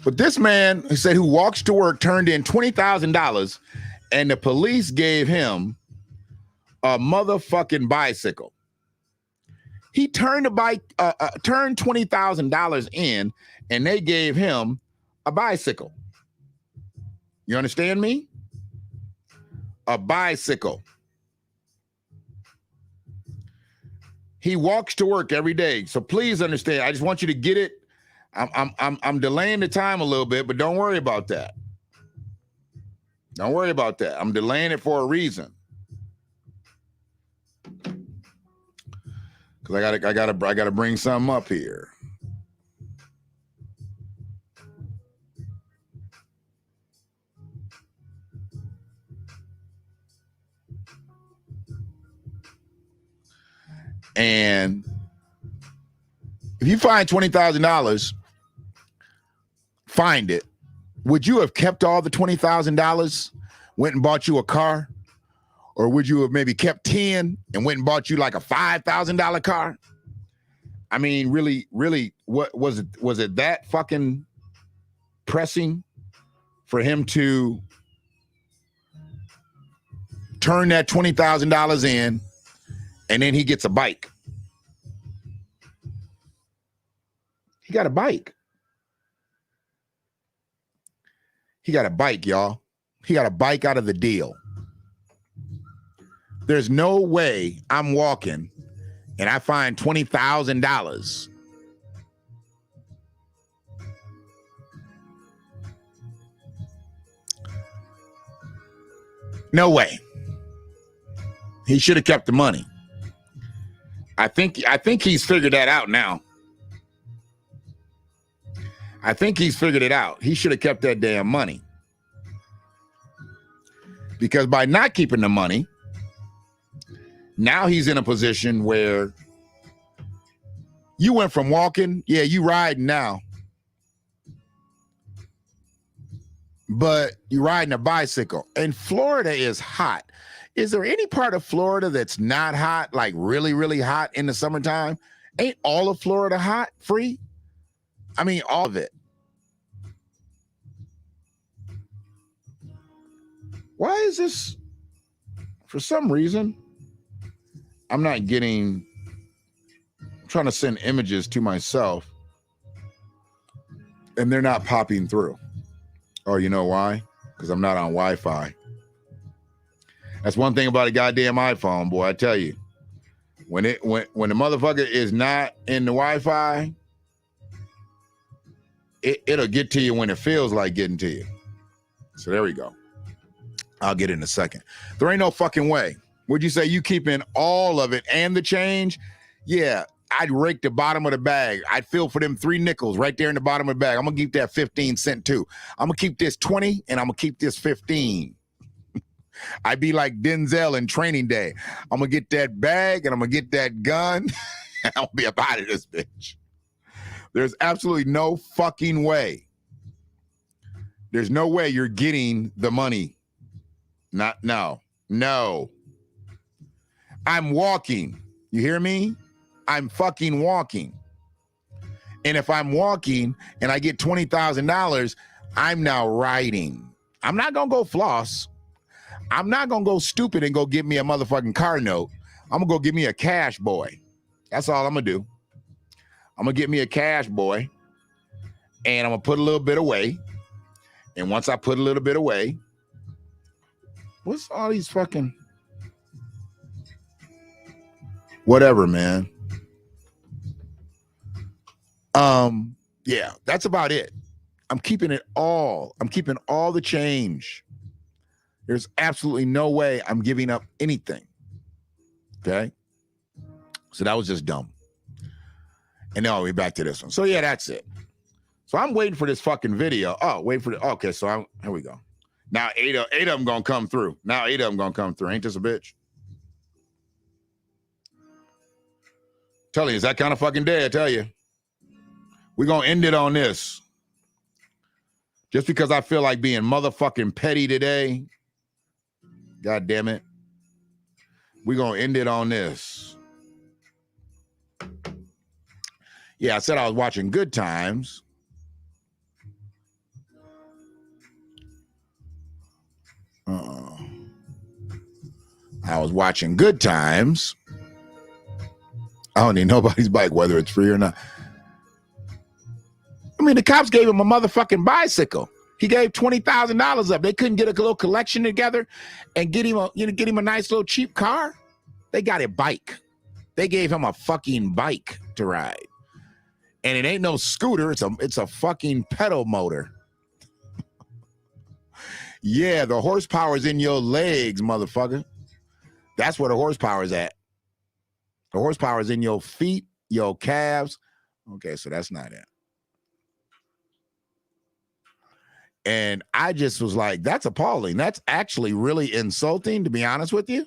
But this man, he said, who walks to work, turned in $20,000, and the police gave him a motherfucking bicycle. He turned turned $20,000 in, and they gave him a bicycle. You understand me? A bicycle. He walks to work every day. So please understand. I just want you to get it. I'm delaying the time a little bit, but don't worry about that. Don't worry about that. I'm delaying it for a reason. Because I gotta bring something up here. And if you find $20,000, find it. Would you have kept all the $20,000, went and bought you a car? Or would you have maybe kept 10 and went and bought you like a $5,000 car? I mean, really, what was it? Was it that fucking pressing for him to turn that $20,000 in, and then he gets a bike? He got a bike. He got a bike, y'all. He got a bike out of the deal. There's no way I'm walking and I find $20,000. No way. He should have kept the money. I think he's figured that out now. I think he's figured it out. He should have kept that damn money. Because by not keeping the money, now he's in a position where you went from walking, yeah, you riding now, but you riding a bicycle. And Florida is hot. Is there any part of Florida that's not hot, like really, really hot in the summertime? Ain't all of Florida hot, free? I mean, all of it. Why is this, for some reason, I'm not getting, I'm trying to send images to myself and they're not popping through. Oh, you know why? Because I'm not on Wi-Fi. That's one thing about a goddamn iPhone, boy. I tell you, when the motherfucker is not in the Wi-Fi, it'll get to you when it feels like getting to you. So there we go. I'll get it in a second. There ain't no fucking way. Would you say you keeping all of it and the change? Yeah, I'd rake the bottom of the bag. I'd feel for them 3 nickels right there in the bottom of the bag. I'm gonna keep that 15 cent too. I'm gonna keep this 20 and I'm gonna keep this 15. I'd be like Denzel in Training Day. I'm gonna get that bag and I'm gonna get that gun. And I'll be up out of this bitch. There's absolutely no fucking way. There's no way you're getting the money. No. I'm walking. You hear me? I'm fucking walking. And if I'm walking and I get $20,000, I'm now riding. I'm not gonna go floss. I'm not gonna go stupid and go get me a motherfucking car note. I'm gonna go get me a cash boy. That's all I'm gonna do. I'm gonna get me a cash boy and I'm gonna put a little bit away. And once I put a little bit away, what's all these fucking whatever, man. Yeah, that's about it. I'm keeping it all. I'm keeping all the change. There's absolutely no way I'm giving up anything. Okay? So that was just dumb. And now we're back to this one. So yeah, that's it. So I'm waiting for this fucking video. Oh, wait for the okay, so here we go. Now eight of them gonna come through. Now 8 of them gonna come through. Ain't this a bitch? Tell you, it's that kind of fucking day, I tell you. We're gonna end it on this. Just because I feel like being motherfucking petty today. God damn it. We're gonna end it on this. Yeah, I said I was watching Good Times. I was watching Good Times. I don't need nobody's bike, whether it's free or not. I mean, the cops gave him a motherfucking bicycle. He gave $20,000 up. They couldn't get a little collection together and get him a nice little cheap car. They got a bike. They gave him a fucking bike to ride. And it ain't no scooter. It's a fucking pedal motor. Yeah, the horsepower's in your legs, motherfucker. That's where the horsepower is at. The horsepower is in your feet, your calves. Okay, so that's not it. And I just was like, that's appalling. That's actually really insulting, to be honest with you.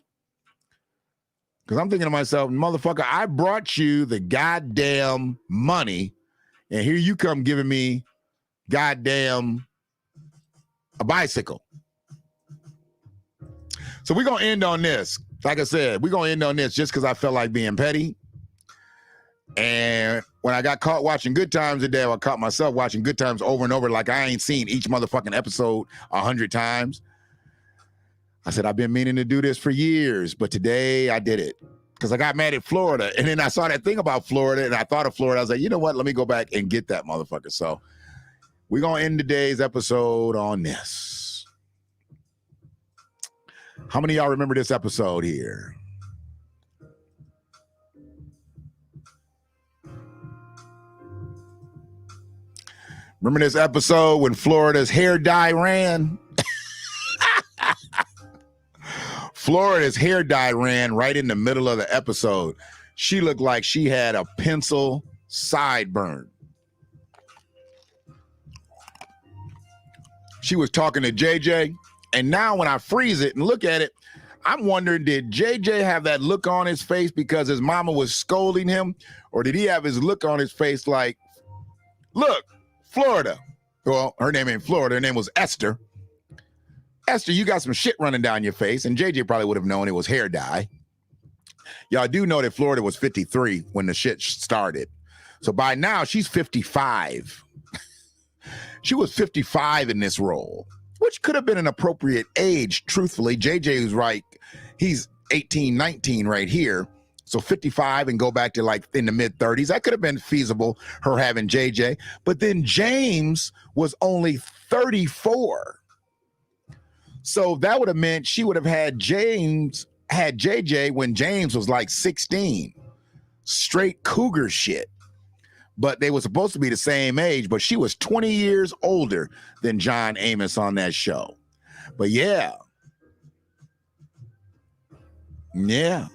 Because I'm thinking to myself, motherfucker, I brought you the goddamn money, and here you come giving me goddamn a bicycle. So we're going to end on this. Like I said, we're going to end on this just because I felt like being petty. And when I got caught watching Good Times today, I caught myself watching Good Times over and over like I ain't seen each motherfucking episode 100 times. I said, I've been meaning to do this for years, but today I did it because I got mad at Florida. And then I saw that thing about Florida and I thought of Florida. I was like, you know what? Let me go back and get that motherfucker. So we're going to end today's episode on this. How many of y'all remember this episode here? Remember this episode when Florida's hair dye ran? Florida's hair dye ran right in the middle of the episode. She looked like she had a pencil sideburn. She was talking to JJ, and now when I freeze it and look at it, I'm wondering, did JJ have that look on his face because his mama was scolding him, or did he have his look on his face like, look, Florida. Well, her name ain't Florida. Her name was Esther. Esther, you got some shit running down your face, and JJ probably would have known it was hair dye. Y'all do know that Florida was 53 when the shit started. So by now, she's 55. She was 55 in this role, which could have been an appropriate age, truthfully. JJ is right. He's 18, 19 right here. So 55 and go back to like in the mid 30s. That could have been feasible, her having JJ. But then James was only 34. So that would have meant she would have had JJ when James was like 16. Straight cougar shit. but they were supposed to be the same age, but she was 20 years older than John Amos on that show. But yeah. Yeah.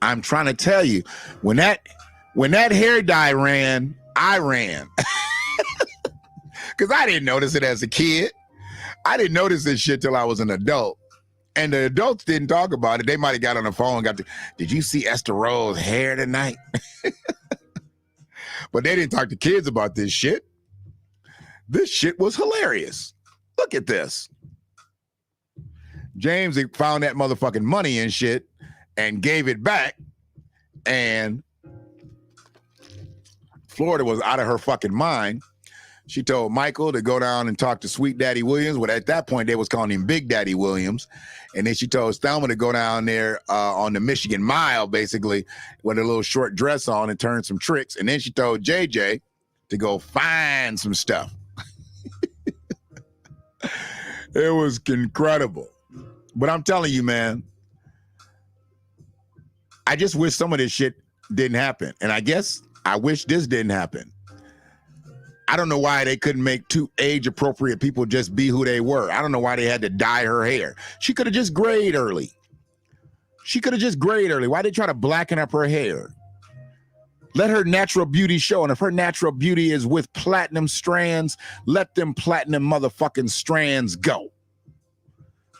I'm trying to tell you, when that hair dye ran, I ran. Because I didn't notice it as a kid. I didn't notice this shit till I was an adult. And the adults didn't talk about it. They might have got on the phone and did you see Esther Rose's hair tonight? But they didn't talk to kids about this shit. This shit was hilarious. Look at this. James found that motherfucking money and shit and gave it back. And Florida was out of her fucking mind. She told Michael to go down and talk to Sweet Daddy Williams. Well, at that point, they was calling him Big Daddy Williams. And then she told Thelma to go down there on the Michigan Mile, basically, with a little short dress on and turn some tricks. And then she told JJ to go find some stuff. It was incredible. But I'm telling you, man, I just wish some of this shit didn't happen. And I guess I wish this didn't happen. I don't know why they couldn't make two age-appropriate people just be who they were. I don't know why they had to dye her hair. She could have just grayed early. Why they try to blacken up her hair? Let her natural beauty show. And if her natural beauty is with platinum strands, let them platinum motherfucking strands go.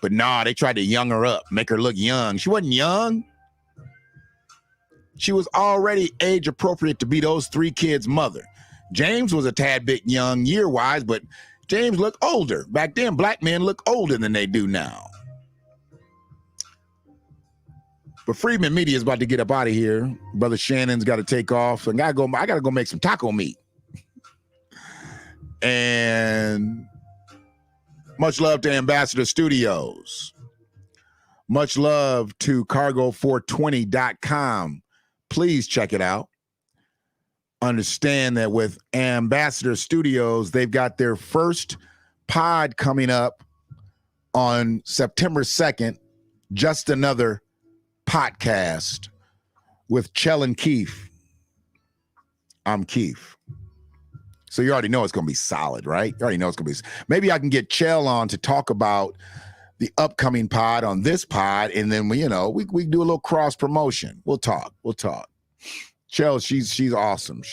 But nah, they tried to young her up, make her look young. She wasn't young. She was already age-appropriate to be those three kids' mother. James was a tad bit young year-wise, but James looked older. Back then, black men look older than they do now. But Freedman Media is about to get up out of here. Brother Shannon's got to take off. And I got to go make some taco meat. And much love to Ambassador Studios. Much love to cargo420.com. Please check it out. Understand that with Ambassador Studios, they've got their first pod coming up on September 2nd, Just Another Podcast with Chell and Keith. I'm Keith. So you already know it's going to be solid, right? You already know it's going to be. Maybe I can get Chell on to talk about the upcoming pod on this pod, and then we do a little cross promotion. We'll talk. Chell, she's awesome.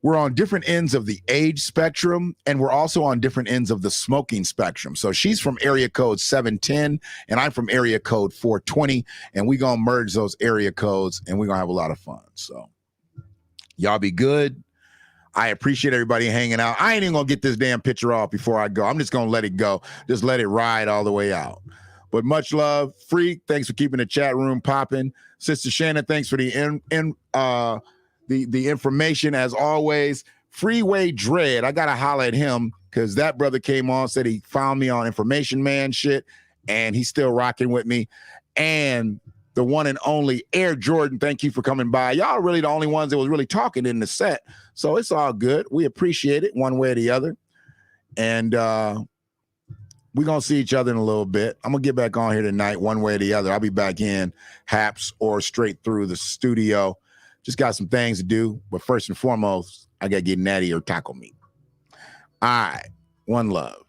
We're on different ends of the age spectrum, and we're also on different ends of the smoking spectrum. So she's from area code 710, and I'm from area code 420, and we're going to merge those area codes, and we're going to have a lot of fun. So y'all be good. I appreciate everybody hanging out. I ain't even going to get this damn picture off before I go. I'm just going to let it go. Just let it ride all the way out. But much love. Freak, thanks for keeping the chat room popping. Sister Shannon, thanks for the information as always. Freeway Dread, I gotta holler at him because that brother came on, said he found me on Information Man shit, and he's still rocking with me. And the one and only Air Jordan, thank you for coming by. Y'all are really the only ones that was really talking in the set, so it's all good. We appreciate it one way or the other. And we're going to see each other in a little bit. I'm going to get back on here tonight one way or the other. I'll be back in Haps or straight through the studio. Just got some things to do. But first and foremost, I got to get natty or taco meat. All right. One love.